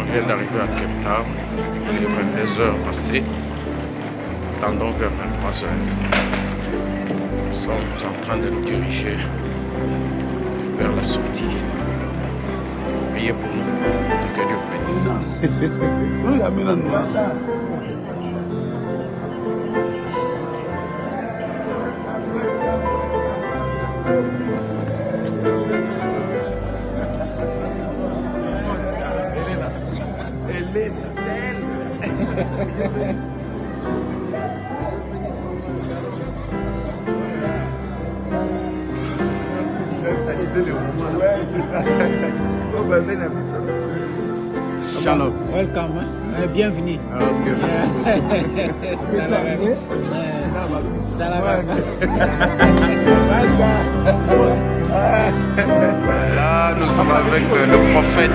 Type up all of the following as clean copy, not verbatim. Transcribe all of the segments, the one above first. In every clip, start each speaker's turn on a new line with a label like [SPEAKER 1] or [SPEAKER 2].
[SPEAKER 1] On vient d'arriver à Cape Town. Il est 22 heures passées. Tendons vers 23 heures. Nous sommes en train de nous diriger vers la sortie. Priez pour nous. Que Dieu vous bénisse.
[SPEAKER 2] Shalom. Welcome. Bienvenue.
[SPEAKER 1] Là, nous sommes avec le prophète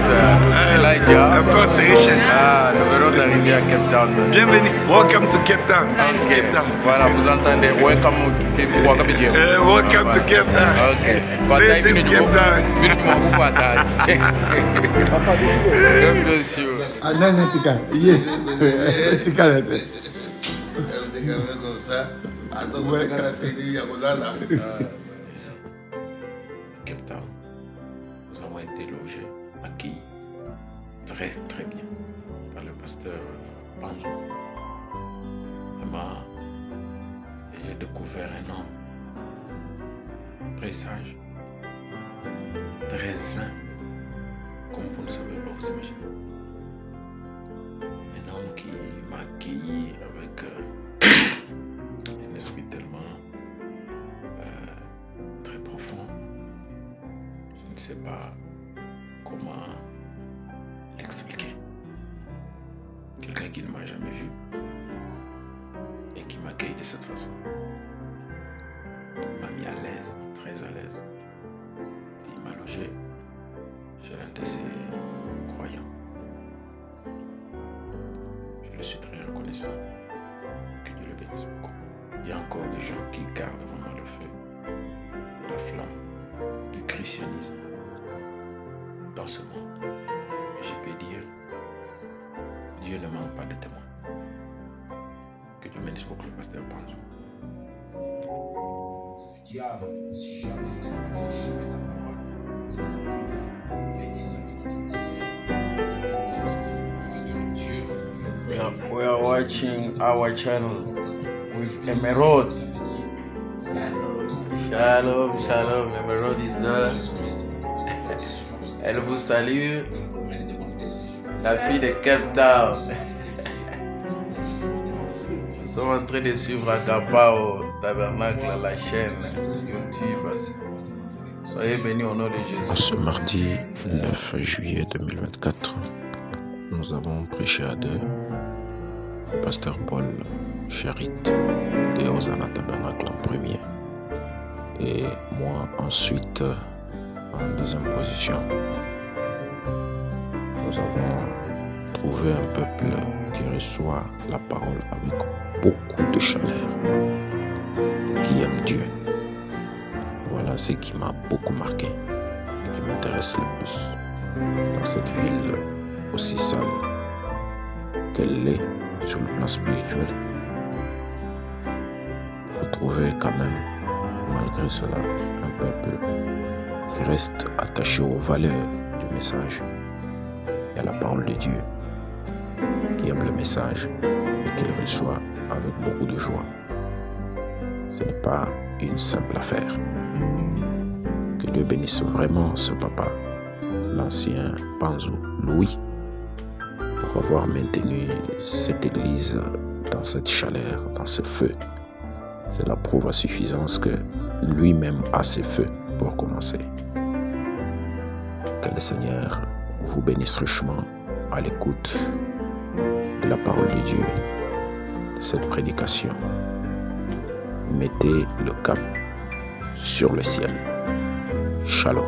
[SPEAKER 1] Elijah.
[SPEAKER 3] Un peu triché.
[SPEAKER 1] Nous venons d'arriver à Cape Town.
[SPEAKER 3] Bienvenue. Welcome to Cape Town. This is Cape Town.
[SPEAKER 1] Voilà, vous entendez. Welcome to
[SPEAKER 3] Welcome to Cape Town.
[SPEAKER 1] Okay.
[SPEAKER 3] This is Cape Town.
[SPEAKER 1] God bless you. Cape Town, nous avons été logés, accueillis très très bien par le pasteur Panzo. Vraiment, j'ai découvert un homme très sage, très humble, comme vous ne savez pas vous imaginer. Un homme qui m'a accueilli avec un esprit tellement très profond. Je ne sais pas comment l'expliquer. Quelqu'un qui ne m'a jamais vu et qui m'accueille de cette façon. Il m'a mis à l'aise, très à l'aise. Et il m'a logé chez l'un de ses croyants. Je le suis très reconnaissant. Que Dieu le bénisse beaucoup. Il y a encore des gens qui gardent vraiment le feu et la flamme du christianisme dans ce monde. Et je peux dire, Dieu ne manque pas de témoins. Que Dieu bénisse beaucoup le pasteur Panzo. We are watching our channel with Emerald. Shalom, shalom, Emerald is there. Elle vous salue, la fille de Cape Town. Nous sommes en train de suivre Agapa au Tabernacle, la chaîne YouTube. Soyez bénis au nom de Jésus. Ce mardi 9 juillet 2024, nous avons prêché à deux. Pasteur Paul Charit de Hosanna Tabernacle en premier et moi ensuite en deuxième position. Nous avons trouvé un peuple qui reçoit la parole avec beaucoup de chaleur et qui aime Dieu. Voilà ce qui m'a beaucoup marqué et qui m'intéresse le plus dans cette ville aussi sale qu'elle l'est sur le plan spirituel. Vous trouvez quand même, malgré cela, un peuple qui reste attaché aux valeurs du message et à la parole de Dieu, qui aime le message et qui le reçoit avec beaucoup de joie. Ce n'est pas une simple affaire. Que Dieu bénisse vraiment ce papa, l'ancien Panzo Louis, pour avoir maintenu cette église dans cette chaleur, dans ce feu. C'est la preuve à suffisance que lui-même a ce feux pour commencer. Que le Seigneur vous bénisse richement à l'écoute de la parole de Dieu, de cette prédication. Mettez le cap sur le ciel. Shalom.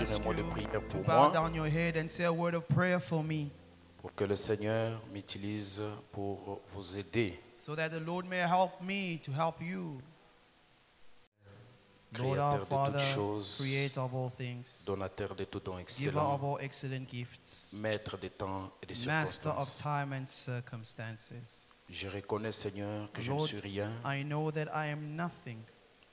[SPEAKER 1] dire un
[SPEAKER 4] ask
[SPEAKER 1] mot de
[SPEAKER 4] you
[SPEAKER 1] prière
[SPEAKER 4] to
[SPEAKER 1] pour
[SPEAKER 4] bow
[SPEAKER 1] moi,
[SPEAKER 4] down your head and say a word of prayer for me,
[SPEAKER 1] pour que le Seigneur m'utilise pour vous aider.
[SPEAKER 4] so that the Lord may help me to help you. Lord our
[SPEAKER 1] Créateur de toutes
[SPEAKER 4] Father,
[SPEAKER 1] choses,
[SPEAKER 4] creator of all things,
[SPEAKER 1] donateur de tout don
[SPEAKER 4] giver
[SPEAKER 1] excellent,
[SPEAKER 4] of all excellent gifts,
[SPEAKER 1] maître des temps et des
[SPEAKER 4] master of
[SPEAKER 1] circonstances.
[SPEAKER 4] time and circumstances.
[SPEAKER 1] Je reconnais, Seigneur, que je ne
[SPEAKER 4] Lord,
[SPEAKER 1] suis rien,
[SPEAKER 4] I know that I am nothing,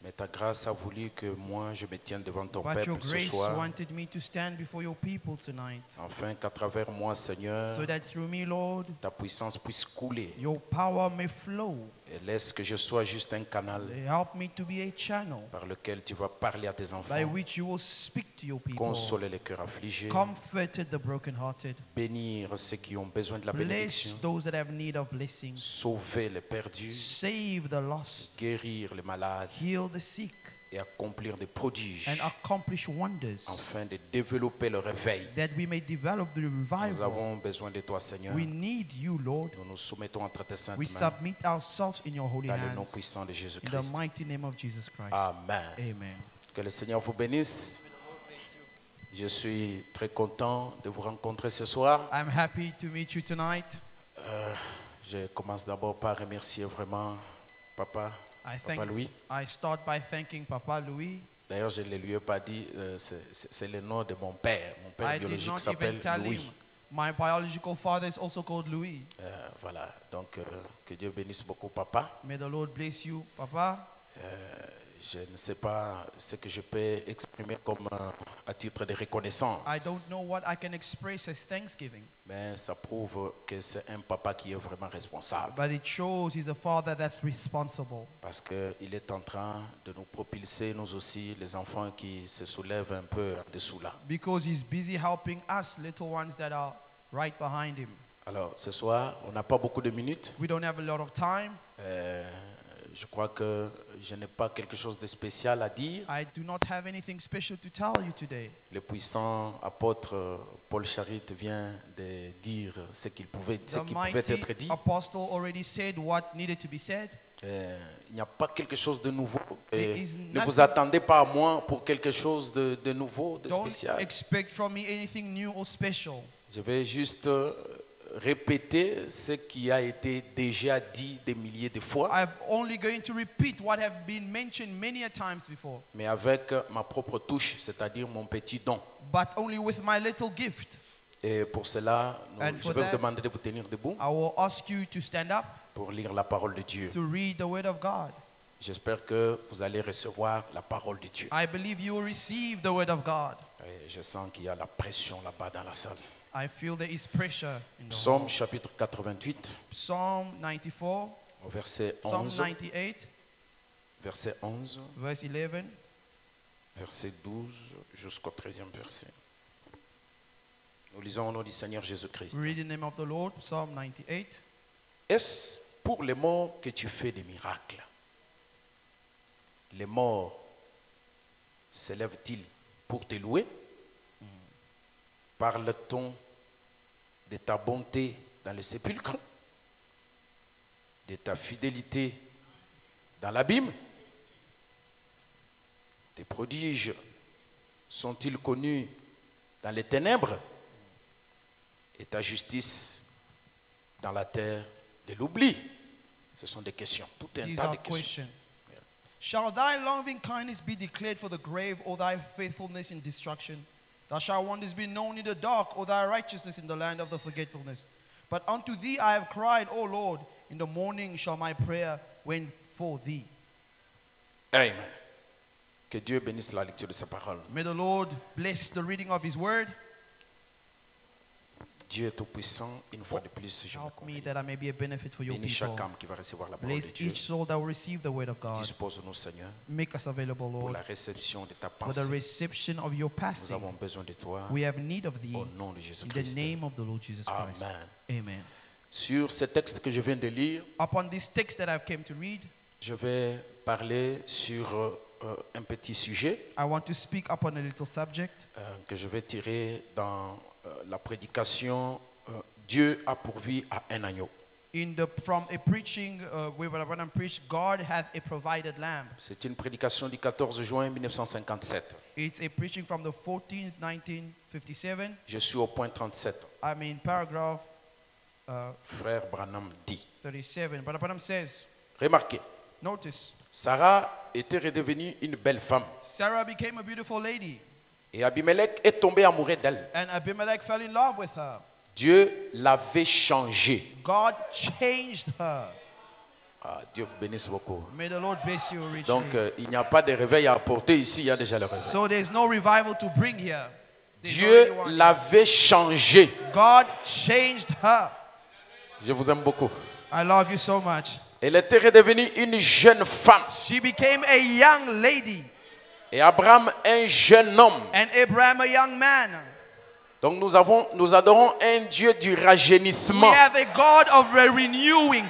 [SPEAKER 1] mais ta grâce a voulu que moi je me tienne devant ton
[SPEAKER 4] but your
[SPEAKER 1] peuple ce
[SPEAKER 4] grace
[SPEAKER 1] soir,
[SPEAKER 4] wanted me to stand before your people tonight,
[SPEAKER 1] afin qu'à travers moi, Seigneur,
[SPEAKER 4] so that through me, Lord,
[SPEAKER 1] ta puissance puisse couler
[SPEAKER 4] your power may flow.
[SPEAKER 1] et laisse que je sois juste un canal
[SPEAKER 4] Help me to be a channel
[SPEAKER 1] par lequel tu vas parler à tes
[SPEAKER 4] by
[SPEAKER 1] enfants,
[SPEAKER 4] which you will speak to your people,
[SPEAKER 1] consoler les cœurs affligés,
[SPEAKER 4] comfort the brokenhearted,
[SPEAKER 1] bénir ceux qui ont besoin de la
[SPEAKER 4] bless
[SPEAKER 1] bénédiction,
[SPEAKER 4] those that have need of blessings,
[SPEAKER 1] sauver les perdus,
[SPEAKER 4] save the lost,
[SPEAKER 1] guérir les malades
[SPEAKER 4] heal the sick,
[SPEAKER 1] et accomplir des prodiges
[SPEAKER 4] and accomplish wonders,
[SPEAKER 1] afin de développer le réveil.
[SPEAKER 4] that we may develop the
[SPEAKER 1] Nous
[SPEAKER 4] revival.
[SPEAKER 1] avons besoin de toi, Seigneur.
[SPEAKER 4] We need you, Lord.
[SPEAKER 1] Nous nous soumettons entre tes saintes
[SPEAKER 4] We
[SPEAKER 1] mains
[SPEAKER 4] submit ourselves in your holy
[SPEAKER 1] dans le nom
[SPEAKER 4] hands.
[SPEAKER 1] puissant de
[SPEAKER 4] In the
[SPEAKER 1] Jésus-Christ.
[SPEAKER 4] mighty name of Jesus Christ.
[SPEAKER 1] Amen.
[SPEAKER 4] Amen.
[SPEAKER 1] Que le Seigneur vous bénisse. Je suis très content de vous rencontrer ce soir.
[SPEAKER 4] I'm happy to meet you tonight.
[SPEAKER 1] Je commence d'abord par remercier vraiment Papa Louis.
[SPEAKER 4] I start by thanking Papa Louis.
[SPEAKER 1] D'ailleurs, je ne lui ai pas dit, c'est le nom de mon père. Mon père
[SPEAKER 4] I did
[SPEAKER 1] biologique
[SPEAKER 4] not
[SPEAKER 1] s'appelle
[SPEAKER 4] even tell
[SPEAKER 1] Louis.
[SPEAKER 4] him. My biological father is also called Louis.
[SPEAKER 1] Voilà, donc que Dieu bénisse beaucoup Papa.
[SPEAKER 4] May the Lord bless you, Papa.
[SPEAKER 1] Je ne sais pas ce que je peux exprimer comme à titre de reconnaissance.
[SPEAKER 4] I don't know what I can express as thanksgiving,
[SPEAKER 1] Mais ça prouve que c'est un papa qui est vraiment responsable.
[SPEAKER 4] but it shows he's a father that's responsible,
[SPEAKER 1] Parce qu'il est en train de nous propulser, nous aussi, les enfants qui se soulèvent un peu en dessous là.
[SPEAKER 4] because he's busy helping us little ones that are right behind him.
[SPEAKER 1] Alors, ce soir, on n'a pas beaucoup de minutes.
[SPEAKER 4] We don't have a lot of time.
[SPEAKER 1] Je crois que je n'ai pas quelque chose de spécial à dire.
[SPEAKER 4] I do not have anything special to tell you today.
[SPEAKER 1] Le puissant apôtre Paul Charit vient de dire ce qui pouvait
[SPEAKER 4] The
[SPEAKER 1] être
[SPEAKER 4] mighty
[SPEAKER 1] dit.
[SPEAKER 4] apostle already said what needed to be said.
[SPEAKER 1] Il n'y a pas quelque chose de nouveau.
[SPEAKER 4] There is
[SPEAKER 1] Ne vous
[SPEAKER 4] nothing-
[SPEAKER 1] attendez pas à moi pour quelque chose de nouveau, de
[SPEAKER 4] Don't
[SPEAKER 1] spécial.
[SPEAKER 4] expect from me anything new or special.
[SPEAKER 1] Je vais juste répéter ce qui a été déjà dit des milliers de fois,
[SPEAKER 4] I'm only going to repeat what have been mentioned many a times before,
[SPEAKER 1] mais avec ma propre touche, c'est-à-dire mon petit don.
[SPEAKER 4] but only with my little gift.
[SPEAKER 1] Et pour cela,
[SPEAKER 4] And
[SPEAKER 1] je
[SPEAKER 4] for
[SPEAKER 1] vais
[SPEAKER 4] that-
[SPEAKER 1] vous demander de vous tenir debout
[SPEAKER 4] I will ask you to stand up
[SPEAKER 1] pour lire la parole de Dieu.
[SPEAKER 4] to read the word of God.
[SPEAKER 1] J'espère que vous allez recevoir la parole de Dieu.
[SPEAKER 4] I believe you will receive the word of God.
[SPEAKER 1] Et je sens qu'il y a la pression là-bas dans la salle.
[SPEAKER 4] I feel there is pressure in the
[SPEAKER 1] Psaume
[SPEAKER 4] hall.
[SPEAKER 1] chapitre 88,
[SPEAKER 4] Psalm 94,
[SPEAKER 1] au verset
[SPEAKER 4] Psalm
[SPEAKER 1] 11,
[SPEAKER 4] 98,
[SPEAKER 1] verset 11,
[SPEAKER 4] verse 11,
[SPEAKER 1] verset 12 jusqu'au 13e verset. Nous lisons au nom du Seigneur Jésus-Christ.
[SPEAKER 4] we read in the name of the Lord, Psalm 98.
[SPEAKER 1] Est-ce pour les morts que tu fais des miracles? Les morts s'élèvent-ils pour te louer? Parle-t-on de ta bonté dans le sépulcre? De ta fidélité dans l'abîme? Tes prodiges sont-ils connus dans les ténèbres? Et ta justice dans la terre de l'oubli? Ce sont des questions, tout un
[SPEAKER 4] These
[SPEAKER 1] tas
[SPEAKER 4] are
[SPEAKER 1] de questions.
[SPEAKER 4] questions. Shall thy loving kindness be declared for the grave, or thy faithfulness in destruction? Thou shalt wonders be known in the dark, or thy righteousness in the land of the forgetfulness. But unto thee I have cried, O Lord, in the morning shall my prayer went for thee.
[SPEAKER 1] Amen. Que Dieu bénisse la lecture de sa parole.
[SPEAKER 4] May the Lord bless the reading of his word.
[SPEAKER 1] Dieu est tout-puissant, une fois de plus, je me
[SPEAKER 4] Help me
[SPEAKER 1] confie.
[SPEAKER 4] that I may be a benefit for your
[SPEAKER 1] Bénis
[SPEAKER 4] people.
[SPEAKER 1] chaque âme qui va recevoir la parole de
[SPEAKER 4] Bless
[SPEAKER 1] Dieu.
[SPEAKER 4] each soul that will receive the word of God.
[SPEAKER 1] Dispose-nous, Seigneur,
[SPEAKER 4] Make us available,
[SPEAKER 1] pour
[SPEAKER 4] Lord,
[SPEAKER 1] la réception de ta
[SPEAKER 4] for the
[SPEAKER 1] pensée.
[SPEAKER 4] reception of your
[SPEAKER 1] Nous
[SPEAKER 4] passing.
[SPEAKER 1] avons besoin de toi
[SPEAKER 4] We have need of thee
[SPEAKER 1] au nom de
[SPEAKER 4] in the
[SPEAKER 1] Jésus-Christ.
[SPEAKER 4] name of the Lord Jesus Christ.
[SPEAKER 1] Amen.
[SPEAKER 4] Amen.
[SPEAKER 1] Sur ce texte que je viens de lire,
[SPEAKER 4] Upon this text that I've came to read,
[SPEAKER 1] je vais parler sur un petit sujet
[SPEAKER 4] I want to speak upon a little subject
[SPEAKER 1] que je vais tirer dans la prédication Dieu a pourvu à un agneau.
[SPEAKER 4] from a preaching where Branham preached, God hath a provided lamb.
[SPEAKER 1] C'est une prédication du 14 juin 1957.
[SPEAKER 4] It's a preaching from the 14th, 1957.
[SPEAKER 1] Je suis au point 37.
[SPEAKER 4] I'm in paragraph
[SPEAKER 1] Frère Branham dit.
[SPEAKER 4] 37. But Branham says,
[SPEAKER 1] Remarquez,
[SPEAKER 4] notice,
[SPEAKER 1] Sarah était redevenue une belle femme.
[SPEAKER 4] Sarah became a beautiful lady.
[SPEAKER 1] Et Abimelech est tombé amoureux d'elle.
[SPEAKER 4] And Abimelech fell in love with her.
[SPEAKER 1] Dieu l'avait changée.
[SPEAKER 4] God changed her.
[SPEAKER 1] Ah, Dieu vous bénisse beaucoup.
[SPEAKER 4] May the Lord bless you richly.
[SPEAKER 1] Donc, il n'y a pas de réveil à apporter ici, il y a déjà le réveil.
[SPEAKER 4] So there's no revival to bring here.
[SPEAKER 1] Dieu l'avait changée.
[SPEAKER 4] God changed her.
[SPEAKER 1] Je vous aime beaucoup.
[SPEAKER 4] I love you so much.
[SPEAKER 1] Elle était redevenue une jeune femme.
[SPEAKER 4] She became a young lady.
[SPEAKER 1] Et Abraham, un jeune homme.
[SPEAKER 4] And Abraham, a young man.
[SPEAKER 1] Donc nous adorons un Dieu du rajeunissement.
[SPEAKER 4] We have a God of renewing.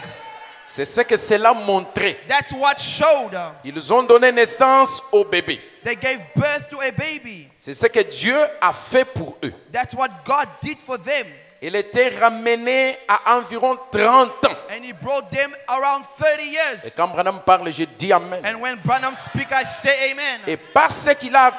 [SPEAKER 1] C'est ce que cela montrait.
[SPEAKER 4] That's what showed.
[SPEAKER 1] Ils ont donné naissance au bébé.
[SPEAKER 4] They gave birth to a baby.
[SPEAKER 1] C'est ce que Dieu a fait pour eux.
[SPEAKER 4] That's what God did for them.
[SPEAKER 1] Il était ramené à environ 30 ans.
[SPEAKER 4] And he brought them around 30
[SPEAKER 1] Et
[SPEAKER 4] years.
[SPEAKER 1] quand Branham parle, je dis Amen.
[SPEAKER 4] And when Branham speaks, I say amen.
[SPEAKER 1] Et parce qu'il a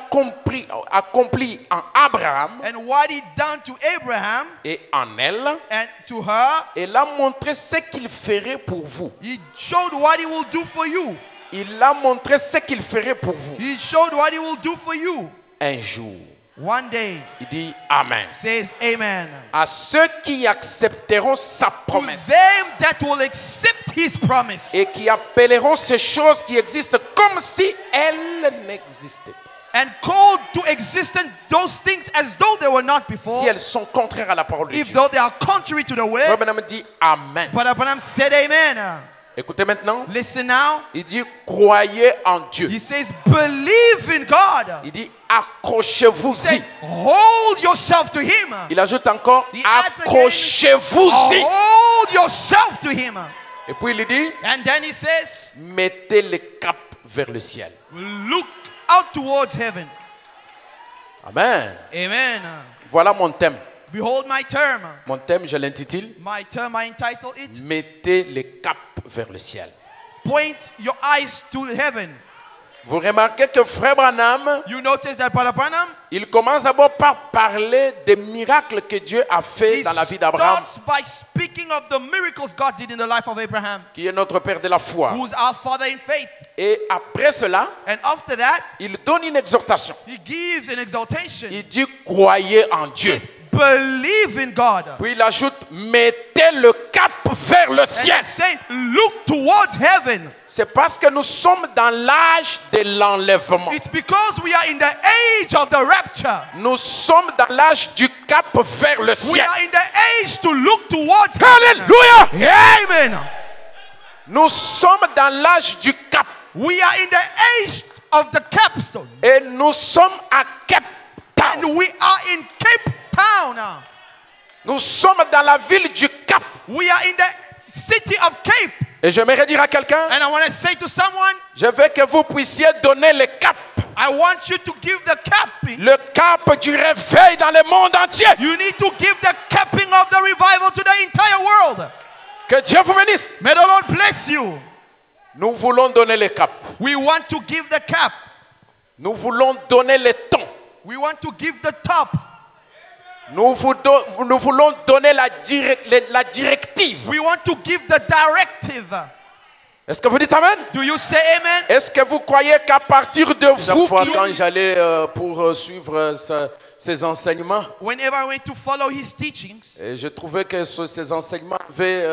[SPEAKER 1] accompli en Abraham
[SPEAKER 4] And what he done to Abraham
[SPEAKER 1] et en elle,
[SPEAKER 4] and to her,
[SPEAKER 1] il a montré ce qu'il ferait pour vous.
[SPEAKER 4] he showed what he will do for you.
[SPEAKER 1] Il a montré ce qu'il ferait pour vous.
[SPEAKER 4] He showed what he will do for you.
[SPEAKER 1] Un jour,
[SPEAKER 4] One day,
[SPEAKER 1] il dit Amen.
[SPEAKER 4] says amen.
[SPEAKER 1] À ceux qui accepteront sa
[SPEAKER 4] To
[SPEAKER 1] promesse
[SPEAKER 4] them that will accept his promise
[SPEAKER 1] et qui appelleront ces choses qui existent comme si elles n'existaient pas.
[SPEAKER 4] and called to existence those things as though they were not
[SPEAKER 1] Si
[SPEAKER 4] before,
[SPEAKER 1] elles sont contraires à la parole de
[SPEAKER 4] if
[SPEAKER 1] Dieu.
[SPEAKER 4] though they are contrary to the word.
[SPEAKER 1] Abraham dit Amen.
[SPEAKER 4] But Abraham said amen.
[SPEAKER 1] Écoutez maintenant,
[SPEAKER 4] Listen now.
[SPEAKER 1] il dit croyez en Dieu.
[SPEAKER 4] He says believe in God.
[SPEAKER 1] Il dit accrochez-vous-y.
[SPEAKER 4] Say, hold yourself to him.
[SPEAKER 1] Il ajoute encore
[SPEAKER 4] He adds again,
[SPEAKER 1] accrochez-vous-y.
[SPEAKER 4] hold yourself to him.
[SPEAKER 1] Et puis il dit
[SPEAKER 4] And then he says,
[SPEAKER 1] mettez le cap vers le ciel.
[SPEAKER 4] look out towards heaven.
[SPEAKER 1] Amen.
[SPEAKER 4] Amen.
[SPEAKER 1] Voilà mon thème.
[SPEAKER 4] Behold my term.
[SPEAKER 1] Mon thème, je l'intitule
[SPEAKER 4] My term, I entitle it,
[SPEAKER 1] mettez le cap vers le ciel.
[SPEAKER 4] point your eyes to heaven.
[SPEAKER 1] Vous remarquez que Frère Branham,
[SPEAKER 4] You notice that Brother Branham,
[SPEAKER 1] il commence d'abord par parler des miracles que Dieu a fait
[SPEAKER 4] he
[SPEAKER 1] dans la vie d'Abraham,
[SPEAKER 4] starts by speaking of the miracles God did in the life of Abraham,
[SPEAKER 1] qui est notre Père de la foi.
[SPEAKER 4] who's our father in faith.
[SPEAKER 1] Et après cela,
[SPEAKER 4] And after that,
[SPEAKER 1] il donne une exhortation.
[SPEAKER 4] he gives an exaltation.
[SPEAKER 1] Il dit croyez en Dieu.
[SPEAKER 4] Believe in God.
[SPEAKER 1] Puis il ajoute mettez le cap vers le
[SPEAKER 4] And
[SPEAKER 1] ciel.
[SPEAKER 4] he's saying, look towards heaven.
[SPEAKER 1] C'est parce que nous sommes dans l'âge de l'enlèvement.
[SPEAKER 4] It's because we are in the age of the rapture.
[SPEAKER 1] Nous sommes dans l'âge du cap vers le
[SPEAKER 4] We
[SPEAKER 1] ciel.
[SPEAKER 4] are in the age to look towards heaven.
[SPEAKER 1] Alléluia!
[SPEAKER 4] Amen.
[SPEAKER 1] Nous sommes dans l'âge du cap.
[SPEAKER 4] We are in the age of the capstone.
[SPEAKER 1] Et nous sommes à Cape
[SPEAKER 4] And
[SPEAKER 1] Town.
[SPEAKER 4] we are in Cape Town.
[SPEAKER 1] Nous sommes dans la ville du Cap.
[SPEAKER 4] We are in the city of Cape.
[SPEAKER 1] Et j'aimerais dire à quelqu'un,
[SPEAKER 4] And I want to say to someone,
[SPEAKER 1] je veux que vous puissiez donner le cap.
[SPEAKER 4] I want you to give the capping.
[SPEAKER 1] Le cap du réveil dans le monde entier.
[SPEAKER 4] You need to give the capping of the revival to the entire world.
[SPEAKER 1] Que Dieu vous bénisse.
[SPEAKER 4] May the Lord bless you.
[SPEAKER 1] Nous voulons donner le cap.
[SPEAKER 4] We want to give the cap.
[SPEAKER 1] Nous voulons donner le ton.
[SPEAKER 4] We want to give the top.
[SPEAKER 1] Nous voulons donner la directive.
[SPEAKER 4] We want to give the directive.
[SPEAKER 1] Est-ce que vous dites Amen?
[SPEAKER 4] Do you say amen?
[SPEAKER 1] Est-ce que vous croyez qu'à partir de
[SPEAKER 4] Chaque
[SPEAKER 1] vous,
[SPEAKER 4] fois
[SPEAKER 1] quand j'allais pour suivre ces enseignements,
[SPEAKER 4] Whenever I went to follow his teachings,
[SPEAKER 1] et je trouvais que ces enseignements avaient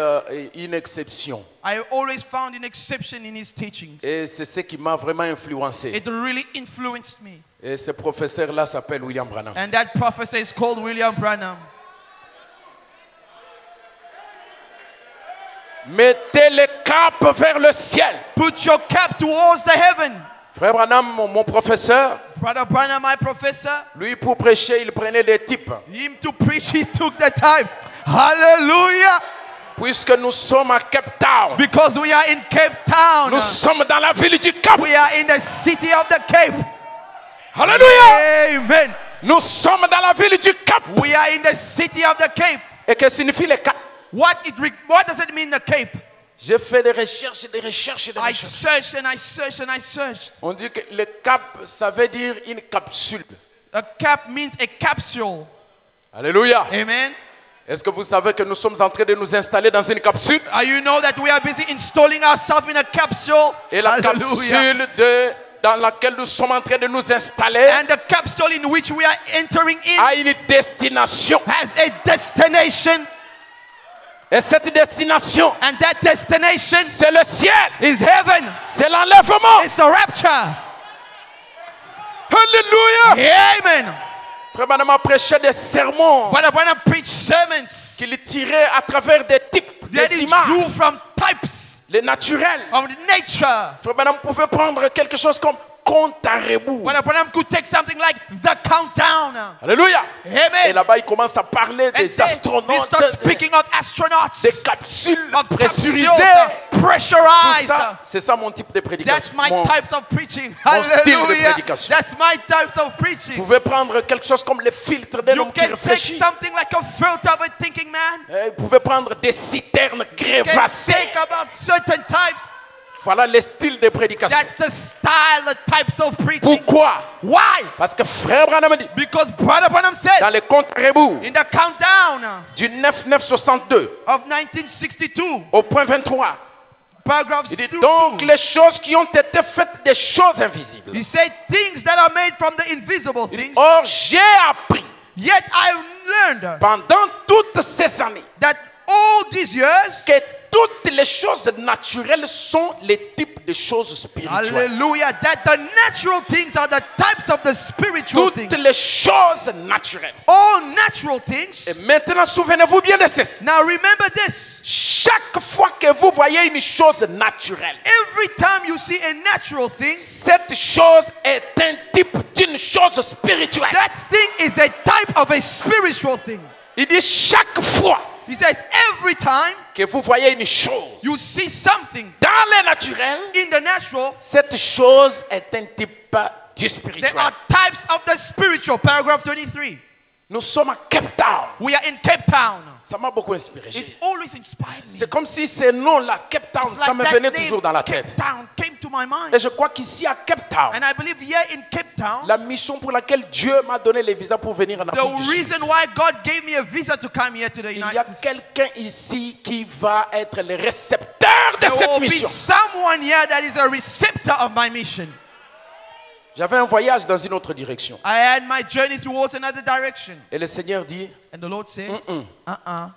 [SPEAKER 1] une exception.
[SPEAKER 4] I always found an exception in his teachings.
[SPEAKER 1] Et c'est ce qui m'a vraiment influencé.
[SPEAKER 4] It really influenced me.
[SPEAKER 1] Et ce professeur-là s'appelle William Branham.
[SPEAKER 4] And that professor is called William Branham.
[SPEAKER 1] Mettez le cap vers le ciel.
[SPEAKER 4] Put your cap towards the heaven.
[SPEAKER 1] Frère Branham, mon professeur,
[SPEAKER 4] Brother Branham, my professor,
[SPEAKER 1] lui pour prêcher, il prenait des types.
[SPEAKER 4] him to preach, he took the time. Hallelujah.
[SPEAKER 1] Puisque nous sommes à Cape Town,
[SPEAKER 4] Because we are in Cape Town.
[SPEAKER 1] nous sommes dans la ville du Cap.
[SPEAKER 4] We are in the city of the Cape.
[SPEAKER 1] Alléluia!
[SPEAKER 4] Amen.
[SPEAKER 1] Nous sommes dans la ville du Cap.
[SPEAKER 4] We are in the city of the Cape.
[SPEAKER 1] Et que signifie le Cap?
[SPEAKER 4] What does it mean, the cape?
[SPEAKER 1] J'ai fait des recherches, des recherches, des
[SPEAKER 4] I
[SPEAKER 1] recherches.
[SPEAKER 4] searched and I searched and I searched.
[SPEAKER 1] On dit que le cap, ça veut dire une capsule.
[SPEAKER 4] A cap means a capsule.
[SPEAKER 1] Alléluia.
[SPEAKER 4] Amen.
[SPEAKER 1] Est-ce que vous savez que nous sommes en train de nous installer dans une capsule?
[SPEAKER 4] You know that we are busy installing ourselves in a capsule?
[SPEAKER 1] Et la capsule dans laquelle nous sommes en train de nous installer
[SPEAKER 4] And the capsule in which we are entering in
[SPEAKER 1] a une destination.
[SPEAKER 4] has a destination.
[SPEAKER 1] Et cette destination,
[SPEAKER 4] And that destination
[SPEAKER 1] c'est le ciel.
[SPEAKER 4] is heaven.
[SPEAKER 1] C'est l'enlèvement.
[SPEAKER 4] It's the rapture.
[SPEAKER 1] Alléluia.
[SPEAKER 4] Amen.
[SPEAKER 1] Frère Branham prêchait des sermons
[SPEAKER 4] Brother Branham preached sermons
[SPEAKER 1] qu'il tirait à travers des types,
[SPEAKER 4] that
[SPEAKER 1] des
[SPEAKER 4] he
[SPEAKER 1] images,
[SPEAKER 4] drew from types
[SPEAKER 1] les naturels.
[SPEAKER 4] of nature.
[SPEAKER 1] Frère Branham pouvait prendre quelque chose comme compte à rebours.
[SPEAKER 4] Brother Branham could take something like the countdown.
[SPEAKER 1] Alléluia. Et
[SPEAKER 4] Amen.
[SPEAKER 1] là-bas, il commence à parler
[SPEAKER 4] And
[SPEAKER 1] des
[SPEAKER 4] they
[SPEAKER 1] astronautes,
[SPEAKER 4] start speaking of astronauts,
[SPEAKER 1] des capsules
[SPEAKER 4] of
[SPEAKER 1] pressurisées.
[SPEAKER 4] capsules,
[SPEAKER 1] Tout
[SPEAKER 4] pressurized.
[SPEAKER 1] ça, c'est ça mon type de
[SPEAKER 4] That's
[SPEAKER 1] prédication.
[SPEAKER 4] my
[SPEAKER 1] Mon-
[SPEAKER 4] types of preaching.
[SPEAKER 1] mon style de
[SPEAKER 4] Hallelujah.
[SPEAKER 1] prédication.
[SPEAKER 4] That's my types of
[SPEAKER 1] Vous
[SPEAKER 4] preaching.
[SPEAKER 1] pouvez prendre quelque chose comme le filtre d'un
[SPEAKER 4] You
[SPEAKER 1] homme qui
[SPEAKER 4] can take
[SPEAKER 1] réfléchit.
[SPEAKER 4] something like a filter of a thinking man.
[SPEAKER 1] Vous pouvez prendre des citernes
[SPEAKER 4] You can
[SPEAKER 1] crévassées.
[SPEAKER 4] take about certain types.
[SPEAKER 1] Voilà le style de prédication.
[SPEAKER 4] That's the style, the types of preaching.
[SPEAKER 1] Pourquoi?
[SPEAKER 4] Why?
[SPEAKER 1] Parce que frère Branham dit,
[SPEAKER 4] Because Brother Branham
[SPEAKER 1] dans
[SPEAKER 4] said
[SPEAKER 1] les comptes à rebours
[SPEAKER 4] in the countdown
[SPEAKER 1] du 9-9-62
[SPEAKER 4] of 1962,
[SPEAKER 1] au point 23,
[SPEAKER 4] paragraphs
[SPEAKER 1] il dit
[SPEAKER 4] 2,
[SPEAKER 1] donc les choses qui ont été faites des choses invisibles.
[SPEAKER 4] he said things that are made from the invisible things.
[SPEAKER 1] Or j'ai appris
[SPEAKER 4] Yet I learned
[SPEAKER 1] pendant toutes ces années
[SPEAKER 4] that all these years,
[SPEAKER 1] que toutes les choses naturelles sont les types de choses spirituelles.
[SPEAKER 4] hallelujah, that the natural things are the types of the spiritual
[SPEAKER 1] Toutes
[SPEAKER 4] things.
[SPEAKER 1] les choses naturelles.
[SPEAKER 4] All natural things.
[SPEAKER 1] Et maintenant, souvenez-vous bien de ceci.
[SPEAKER 4] Now remember this.
[SPEAKER 1] Chaque fois que vous voyez une chose naturelle,
[SPEAKER 4] Every time you see a natural thing,
[SPEAKER 1] cette chose est un type d'une chose spirituelle.
[SPEAKER 4] that thing is a type of a spiritual thing.
[SPEAKER 1] Il dit chaque fois
[SPEAKER 4] He says every time
[SPEAKER 1] que vous voyez une chose
[SPEAKER 4] you see something
[SPEAKER 1] dans le naturel,
[SPEAKER 4] in the natural,
[SPEAKER 1] cette chose est un type du
[SPEAKER 4] there
[SPEAKER 1] spirituel.
[SPEAKER 4] are types of the spiritual. Paragraph 23.
[SPEAKER 1] Nous sommes à Cape Town.
[SPEAKER 4] We are in Cape Town.
[SPEAKER 1] Ça m'a beaucoup inspiré.
[SPEAKER 4] It always inspired me.
[SPEAKER 1] C'est comme si ces noms-là, Cape Town,
[SPEAKER 4] It's
[SPEAKER 1] ça
[SPEAKER 4] like
[SPEAKER 1] me
[SPEAKER 4] that
[SPEAKER 1] venait
[SPEAKER 4] name,
[SPEAKER 1] toujours dans la tête.
[SPEAKER 4] Cape Town came to my mind.
[SPEAKER 1] Et je crois qu'ici à Cape Town,
[SPEAKER 4] And I believe here in Cape Town,
[SPEAKER 1] la mission pour laquelle Dieu m'a donné les visas pour venir en
[SPEAKER 4] the
[SPEAKER 1] Afrique du Sud,
[SPEAKER 4] reason why God gave me a visa to come here to the
[SPEAKER 1] il y a
[SPEAKER 4] United States,
[SPEAKER 1] quelqu'un ici qui va être le récepteur de
[SPEAKER 4] there
[SPEAKER 1] cette
[SPEAKER 4] will be
[SPEAKER 1] mission.
[SPEAKER 4] someone here that is a receptor of my mission.
[SPEAKER 1] J'avais un voyage dans une autre direction.
[SPEAKER 4] I had my journey towards another direction.
[SPEAKER 1] Et le Seigneur dit,
[SPEAKER 4] And the Lord says,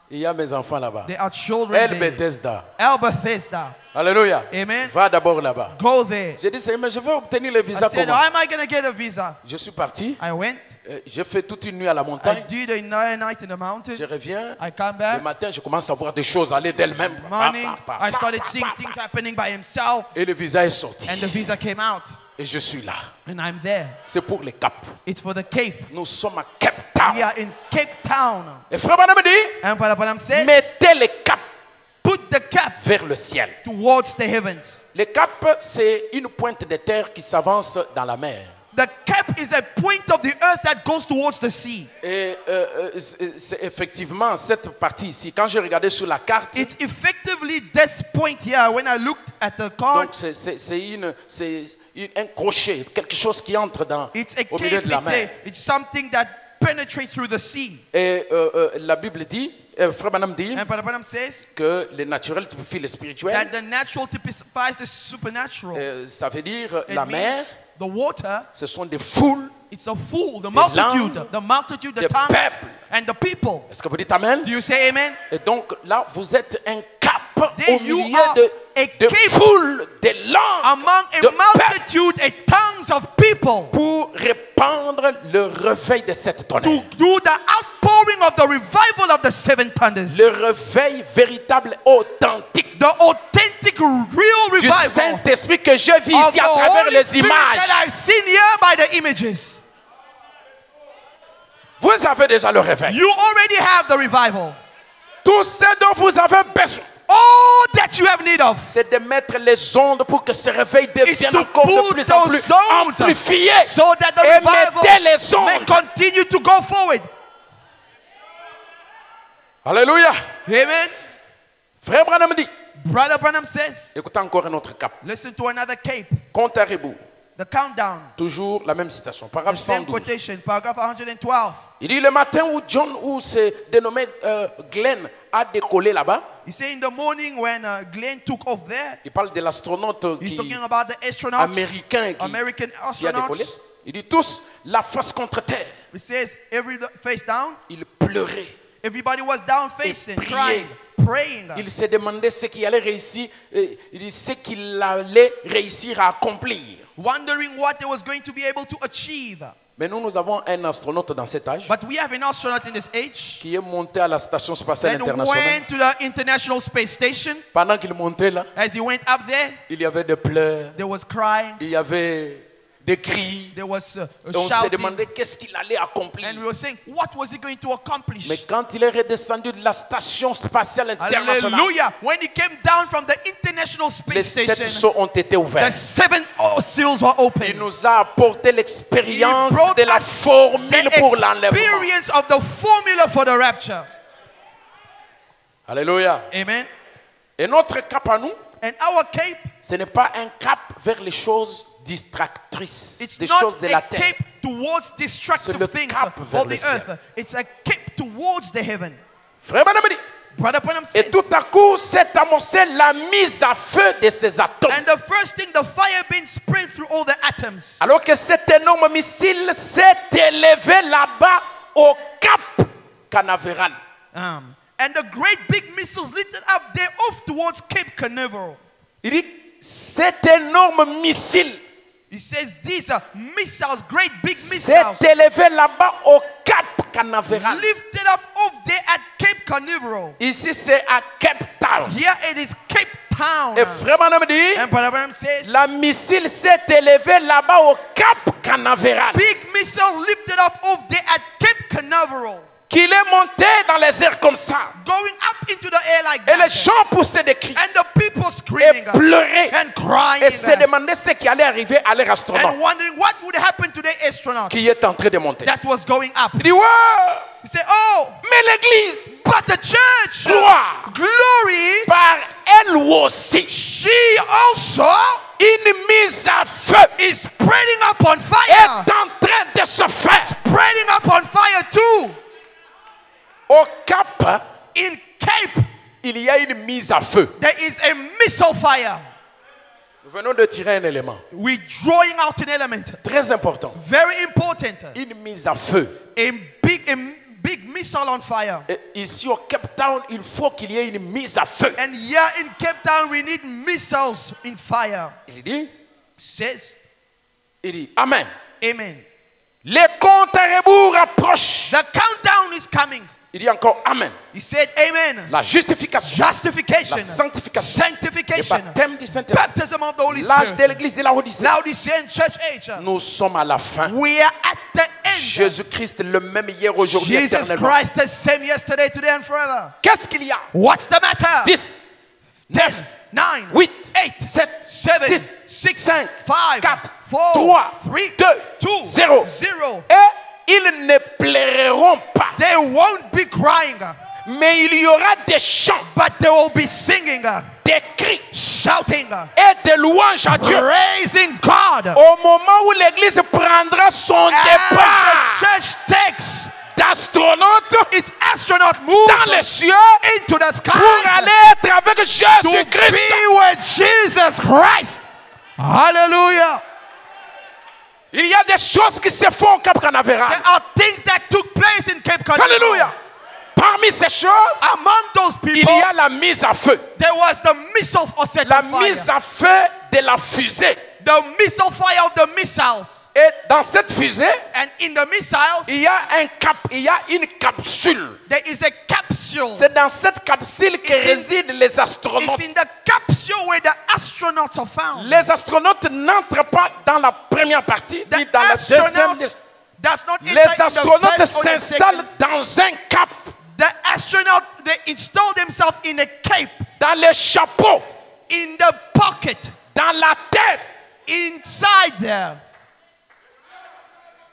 [SPEAKER 1] il y a mes enfants là-bas.
[SPEAKER 4] there are children
[SPEAKER 1] El
[SPEAKER 4] there.
[SPEAKER 1] Bethesda.
[SPEAKER 4] El Bethesda.
[SPEAKER 1] Alléluia.
[SPEAKER 4] Amen.
[SPEAKER 1] Va d'abord là-bas.
[SPEAKER 4] Go there.
[SPEAKER 1] J'ai dit, Seigneur, mais je vais obtenir le
[SPEAKER 4] I
[SPEAKER 1] visa
[SPEAKER 4] said,
[SPEAKER 1] comment?
[SPEAKER 4] how am I going to get a visa?
[SPEAKER 1] Je suis parti.
[SPEAKER 4] I went.
[SPEAKER 1] J'ai fait toute une nuit à la
[SPEAKER 4] I
[SPEAKER 1] montagne.
[SPEAKER 4] did a night in the mountain.
[SPEAKER 1] Je reviens.
[SPEAKER 4] I come
[SPEAKER 1] Le
[SPEAKER 4] back.
[SPEAKER 1] matin, je commence à voir des choses aller d'elles-mêmes.
[SPEAKER 4] Morning, I started seeing things happening by himself.
[SPEAKER 1] Et le visa est sorti.
[SPEAKER 4] And the visa came out.
[SPEAKER 1] Et je suis là.
[SPEAKER 4] And I'm there.
[SPEAKER 1] C'est pour les Cap.
[SPEAKER 4] It's for the Cape.
[SPEAKER 1] Nous sommes à Cape Town.
[SPEAKER 4] We are in Cape Town.
[SPEAKER 1] Et frère Branham dit,
[SPEAKER 4] And Brother Branham said,
[SPEAKER 1] mettez les caps
[SPEAKER 4] put the cap
[SPEAKER 1] vers le ciel.
[SPEAKER 4] towards the heavens.
[SPEAKER 1] Les caps, c'est une pointe de terre qui s'avance dans la mer.
[SPEAKER 4] The cap is a point of the earth that goes towards the sea.
[SPEAKER 1] Et c'est effectivement cette partie ici. Quand j'ai regardé sur la carte,
[SPEAKER 4] It's effectively this point here. When I looked at the card,
[SPEAKER 1] donc c'est un crochet, quelque chose qui entre
[SPEAKER 4] it's a
[SPEAKER 1] au milieu
[SPEAKER 4] cape.
[SPEAKER 1] de la mer.
[SPEAKER 4] It's something that penetrates through the sea.
[SPEAKER 1] Et la Bible dit, frère Branham dit
[SPEAKER 4] And Brother Branham says
[SPEAKER 1] que le naturel typifie le spirituel.
[SPEAKER 4] that the natural typifies the supernatural.
[SPEAKER 1] Ça veut dire
[SPEAKER 4] It
[SPEAKER 1] la
[SPEAKER 4] means
[SPEAKER 1] mer,
[SPEAKER 4] the water,
[SPEAKER 1] ce sont des foules.
[SPEAKER 4] it's a fool, the
[SPEAKER 1] langues,
[SPEAKER 4] multitude, the
[SPEAKER 1] des
[SPEAKER 4] tongues,
[SPEAKER 1] peuples.
[SPEAKER 4] and the people.
[SPEAKER 1] Est-ce que vous dites Amen?
[SPEAKER 4] Do you say amen?
[SPEAKER 1] Et donc là, vous êtes un cap
[SPEAKER 4] There
[SPEAKER 1] au
[SPEAKER 4] you
[SPEAKER 1] milieu
[SPEAKER 4] are
[SPEAKER 1] de
[SPEAKER 4] a
[SPEAKER 1] de
[SPEAKER 4] cape
[SPEAKER 1] foules, de langues,
[SPEAKER 4] Among a
[SPEAKER 1] de peuples
[SPEAKER 4] multitude, a tongues of people,
[SPEAKER 1] pour répandre le réveil de cette
[SPEAKER 4] to
[SPEAKER 1] tonnerre.
[SPEAKER 4] do the outpouring of the revival of the seven thunders.
[SPEAKER 1] Le réveil véritable, authentique
[SPEAKER 4] The authentic, real
[SPEAKER 1] du
[SPEAKER 4] revival
[SPEAKER 1] Saint-Esprit que je vis
[SPEAKER 4] of
[SPEAKER 1] ici
[SPEAKER 4] the
[SPEAKER 1] à travers
[SPEAKER 4] Holy
[SPEAKER 1] les
[SPEAKER 4] Spirit
[SPEAKER 1] images.
[SPEAKER 4] that I've seen here by the images.
[SPEAKER 1] Vous avez déjà le réveil.
[SPEAKER 4] You already have the revival.
[SPEAKER 1] Tout ce dont vous avez besoin,
[SPEAKER 4] All that you have need of
[SPEAKER 1] c'est de mettre les ondes pour que ce réveil
[SPEAKER 4] is
[SPEAKER 1] devienne
[SPEAKER 4] to
[SPEAKER 1] encore de
[SPEAKER 4] put
[SPEAKER 1] plus en plus
[SPEAKER 4] those zones
[SPEAKER 1] amplifié.
[SPEAKER 4] so that the
[SPEAKER 1] Et mettez
[SPEAKER 4] revival
[SPEAKER 1] les
[SPEAKER 4] may
[SPEAKER 1] ondes.
[SPEAKER 4] continue to go forward.
[SPEAKER 1] Alléluia.
[SPEAKER 4] Amen.
[SPEAKER 1] Frère Branham dit,
[SPEAKER 4] Brother Branham says,
[SPEAKER 1] écoutez encore un autre cap.
[SPEAKER 4] listen to another cape,
[SPEAKER 1] Compte à rebours.
[SPEAKER 4] the countdown,
[SPEAKER 1] Toujours la même citation.
[SPEAKER 4] the
[SPEAKER 1] Paragraphe
[SPEAKER 4] same
[SPEAKER 1] 112.
[SPEAKER 4] quotation, paragraph 112.
[SPEAKER 1] Il dit le matin où John, où c'est dénommé Glenn, a décollé là-bas.
[SPEAKER 4] You see, in the morning when Glenn took off there,
[SPEAKER 1] Il parle de l'astronaute
[SPEAKER 4] he's talking about the astronauts,
[SPEAKER 1] américain
[SPEAKER 4] American
[SPEAKER 1] qui a décollé.
[SPEAKER 4] astronauts.
[SPEAKER 1] Il dit tous la face contre terre.
[SPEAKER 4] It says, every face down,
[SPEAKER 1] Il pleurait.
[SPEAKER 4] everybody was down facing,
[SPEAKER 1] priait.
[SPEAKER 4] crying, praying.
[SPEAKER 1] Il se demandait ce qu'il allait réussir, il dit ce qu'il allait réussir à accomplir.
[SPEAKER 4] Wondering what they was going to be able to achieve.
[SPEAKER 1] Mais nous avons un astronaute dans cet âge
[SPEAKER 4] But we have an astronaut in this age
[SPEAKER 1] qui est monté à la station spatiale
[SPEAKER 4] that
[SPEAKER 1] internationale.
[SPEAKER 4] went to the International Space Station.
[SPEAKER 1] Pendant qu'il montait là,
[SPEAKER 4] As he went up there,
[SPEAKER 1] il y avait des pleurs,
[SPEAKER 4] there was crying,
[SPEAKER 1] il y avait des cris.
[SPEAKER 4] there was
[SPEAKER 1] Et on se
[SPEAKER 4] shouting,
[SPEAKER 1] demandait qu'est-ce qu'il allait accomplir.
[SPEAKER 4] and we were saying, what was he going to accomplish?
[SPEAKER 1] Mais quand il est redescendu de la station spatiale internationale,
[SPEAKER 4] Hallelujah! When he came down from the International
[SPEAKER 1] les
[SPEAKER 4] Space
[SPEAKER 1] 7
[SPEAKER 4] Station,
[SPEAKER 1] sceaux ont été
[SPEAKER 4] the
[SPEAKER 1] ouverts.
[SPEAKER 4] 7 seals were
[SPEAKER 1] Il
[SPEAKER 4] open.
[SPEAKER 1] nous a apporté l'expérience
[SPEAKER 4] He brought
[SPEAKER 1] de la
[SPEAKER 4] us
[SPEAKER 1] formule
[SPEAKER 4] The
[SPEAKER 1] pour l'enlèvement.
[SPEAKER 4] experience of the formula for the rapture.
[SPEAKER 1] Alléluia.
[SPEAKER 4] Amen.
[SPEAKER 1] Et notre cap à nous,
[SPEAKER 4] And our cape,
[SPEAKER 1] ce n'est pas un cap vers les choses distractrices,
[SPEAKER 4] it's
[SPEAKER 1] des
[SPEAKER 4] not
[SPEAKER 1] choses de la
[SPEAKER 4] a
[SPEAKER 1] terre.
[SPEAKER 4] cape towards
[SPEAKER 1] C'est
[SPEAKER 4] destructive
[SPEAKER 1] le
[SPEAKER 4] things
[SPEAKER 1] cap vers
[SPEAKER 4] of
[SPEAKER 1] le
[SPEAKER 4] the
[SPEAKER 1] ciel.
[SPEAKER 4] earth. It's a cape towards the heaven.
[SPEAKER 1] Frère Branham dit,
[SPEAKER 4] Brother Branham
[SPEAKER 1] et
[SPEAKER 4] says,
[SPEAKER 1] tout à coup s'est amorcée la mise à feu de ces atomes.
[SPEAKER 4] and the first thing, the fire being spread through all the atoms.
[SPEAKER 1] Alors que cet énorme missile s'est élevé là-bas au cap Canaveral.
[SPEAKER 4] And the great big missiles lifted up there off towards Cape Canaveral.
[SPEAKER 1] Il dit, cet énorme missile
[SPEAKER 4] He says these are missiles, great big
[SPEAKER 1] s'est
[SPEAKER 4] missiles,
[SPEAKER 1] élevé là-bas au cap Canaveral.
[SPEAKER 4] lifted up off there at Cape Canaveral.
[SPEAKER 1] Ici, c'est à Cape Town.
[SPEAKER 4] Here it is Cape Town.
[SPEAKER 1] Et Frère Branham dit,
[SPEAKER 4] And Brother Branham says,
[SPEAKER 1] la missile s'est élevée là-bas au cap Canaveral.
[SPEAKER 4] big missiles lifted up off there at Cape Canaveral,
[SPEAKER 1] Qu'il est monté dans les airs comme ça.
[SPEAKER 4] going up into the air like
[SPEAKER 1] Et les
[SPEAKER 4] that.
[SPEAKER 1] gens poussaient des cris
[SPEAKER 4] And the people
[SPEAKER 1] et
[SPEAKER 4] screaming
[SPEAKER 1] pleuraient
[SPEAKER 4] and crying
[SPEAKER 1] et se demandaient ce qui allait arriver à leur astronaute
[SPEAKER 4] and wondering what would happen to the astronaut
[SPEAKER 1] qui est en train de monter.
[SPEAKER 4] that was going up.
[SPEAKER 1] Il dit, ouais,
[SPEAKER 4] He said, oh,
[SPEAKER 1] mais l'église,
[SPEAKER 4] but the church,
[SPEAKER 1] gloire,
[SPEAKER 4] glory,
[SPEAKER 1] par elle aussi,
[SPEAKER 4] she also
[SPEAKER 1] une mise à feu
[SPEAKER 4] is spreading up on
[SPEAKER 1] est
[SPEAKER 4] fire.
[SPEAKER 1] en train de se faire.
[SPEAKER 4] Spreading up on fire too.
[SPEAKER 1] Au cap,
[SPEAKER 4] In Cape,
[SPEAKER 1] il y a une mise à feu.
[SPEAKER 4] there is a missile fire.
[SPEAKER 1] Nous venons de tirer un élément
[SPEAKER 4] We're drawing out an element.
[SPEAKER 1] très important.
[SPEAKER 4] Very important.
[SPEAKER 1] Une mise à feu.
[SPEAKER 4] A big missile on fire.
[SPEAKER 1] Et ici au Cape Town, il faut qu'il y ait une mise à feu.
[SPEAKER 4] And here in Cape Town, we need missiles in fire.
[SPEAKER 1] Il dit,
[SPEAKER 4] Says,
[SPEAKER 1] Amen.
[SPEAKER 4] amen.
[SPEAKER 1] Les comptes à rebours approchent.
[SPEAKER 4] The countdown is coming.
[SPEAKER 1] Il dit encore Amen.
[SPEAKER 4] He said, amen.
[SPEAKER 1] La justification,
[SPEAKER 4] Justification,
[SPEAKER 1] la sanctification, le
[SPEAKER 4] sanctification,
[SPEAKER 1] baptême du Saint-Esprit,
[SPEAKER 4] baptism of the Holy
[SPEAKER 1] l'âge de
[SPEAKER 4] Spirit.
[SPEAKER 1] l'église de la Odyssée.
[SPEAKER 4] Laodicean church age.
[SPEAKER 1] Nous sommes à la fin.
[SPEAKER 4] We are at the end.
[SPEAKER 1] Jésus-Christ le même hier, aujourd'hui,
[SPEAKER 4] Jesus
[SPEAKER 1] éternellement.
[SPEAKER 4] Christ the same yesterday, today, and forever.
[SPEAKER 1] Qu'est-ce qu'il y a?
[SPEAKER 4] What's the matter?
[SPEAKER 1] 10,
[SPEAKER 4] 10, 9,
[SPEAKER 1] 8,
[SPEAKER 4] 8,
[SPEAKER 1] 7,
[SPEAKER 4] 7,
[SPEAKER 1] 6,
[SPEAKER 4] 6,
[SPEAKER 1] 5,
[SPEAKER 4] 5,
[SPEAKER 1] 4,
[SPEAKER 4] 4,
[SPEAKER 1] 3,
[SPEAKER 4] 3,
[SPEAKER 1] 2,
[SPEAKER 4] 2,
[SPEAKER 1] 0.
[SPEAKER 4] 0.
[SPEAKER 1] Et ils ne pleureront pas.
[SPEAKER 4] They won't be crying,
[SPEAKER 1] Mais il y aura des chants,
[SPEAKER 4] but they will be singing,
[SPEAKER 1] des cris
[SPEAKER 4] shouting,
[SPEAKER 1] et des louanges à Dieu.
[SPEAKER 4] praising God.
[SPEAKER 1] Au moment où l'église prendra son
[SPEAKER 4] As
[SPEAKER 1] départ
[SPEAKER 4] the church takes
[SPEAKER 1] d'astronaute
[SPEAKER 4] its astronaut move
[SPEAKER 1] dans les cieux
[SPEAKER 4] into the
[SPEAKER 1] pour
[SPEAKER 4] sky
[SPEAKER 1] aller être avec
[SPEAKER 4] to
[SPEAKER 1] Jésus-Christ.
[SPEAKER 4] be with Jesus Christ. Hallelujah.
[SPEAKER 1] Il y a des choses qui se font au Cap Canaveral.
[SPEAKER 4] There are things that took place in Cape Canaveral.
[SPEAKER 1] Alléluia. Parmi ces choses,
[SPEAKER 4] Among those
[SPEAKER 1] il
[SPEAKER 4] people,
[SPEAKER 1] y a la mise à feu.
[SPEAKER 4] there was the missile for set
[SPEAKER 1] La
[SPEAKER 4] on fire.
[SPEAKER 1] mise à feu de la fusée.
[SPEAKER 4] The missile fire of the missiles.
[SPEAKER 1] Et dans cette fusée,
[SPEAKER 4] And in the missiles,
[SPEAKER 1] il y a une capsule.
[SPEAKER 4] there is a capsule.
[SPEAKER 1] C'est dans cette capsule que résident les astronautes.
[SPEAKER 4] It's in the capsule where the astronauts are found.
[SPEAKER 1] Les astronautes n'entrent pas dans la première partie, ni
[SPEAKER 4] The
[SPEAKER 1] dans la deuxième.
[SPEAKER 4] astronauts does not enter
[SPEAKER 1] Les
[SPEAKER 4] in the
[SPEAKER 1] astronautes
[SPEAKER 4] first or the
[SPEAKER 1] s'installent
[SPEAKER 4] second.
[SPEAKER 1] dans un cap,
[SPEAKER 4] The astronauts, they install themselves in a cape,
[SPEAKER 1] dans les chapeaux,
[SPEAKER 4] in the pocket,
[SPEAKER 1] dans la tête.
[SPEAKER 4] inside there.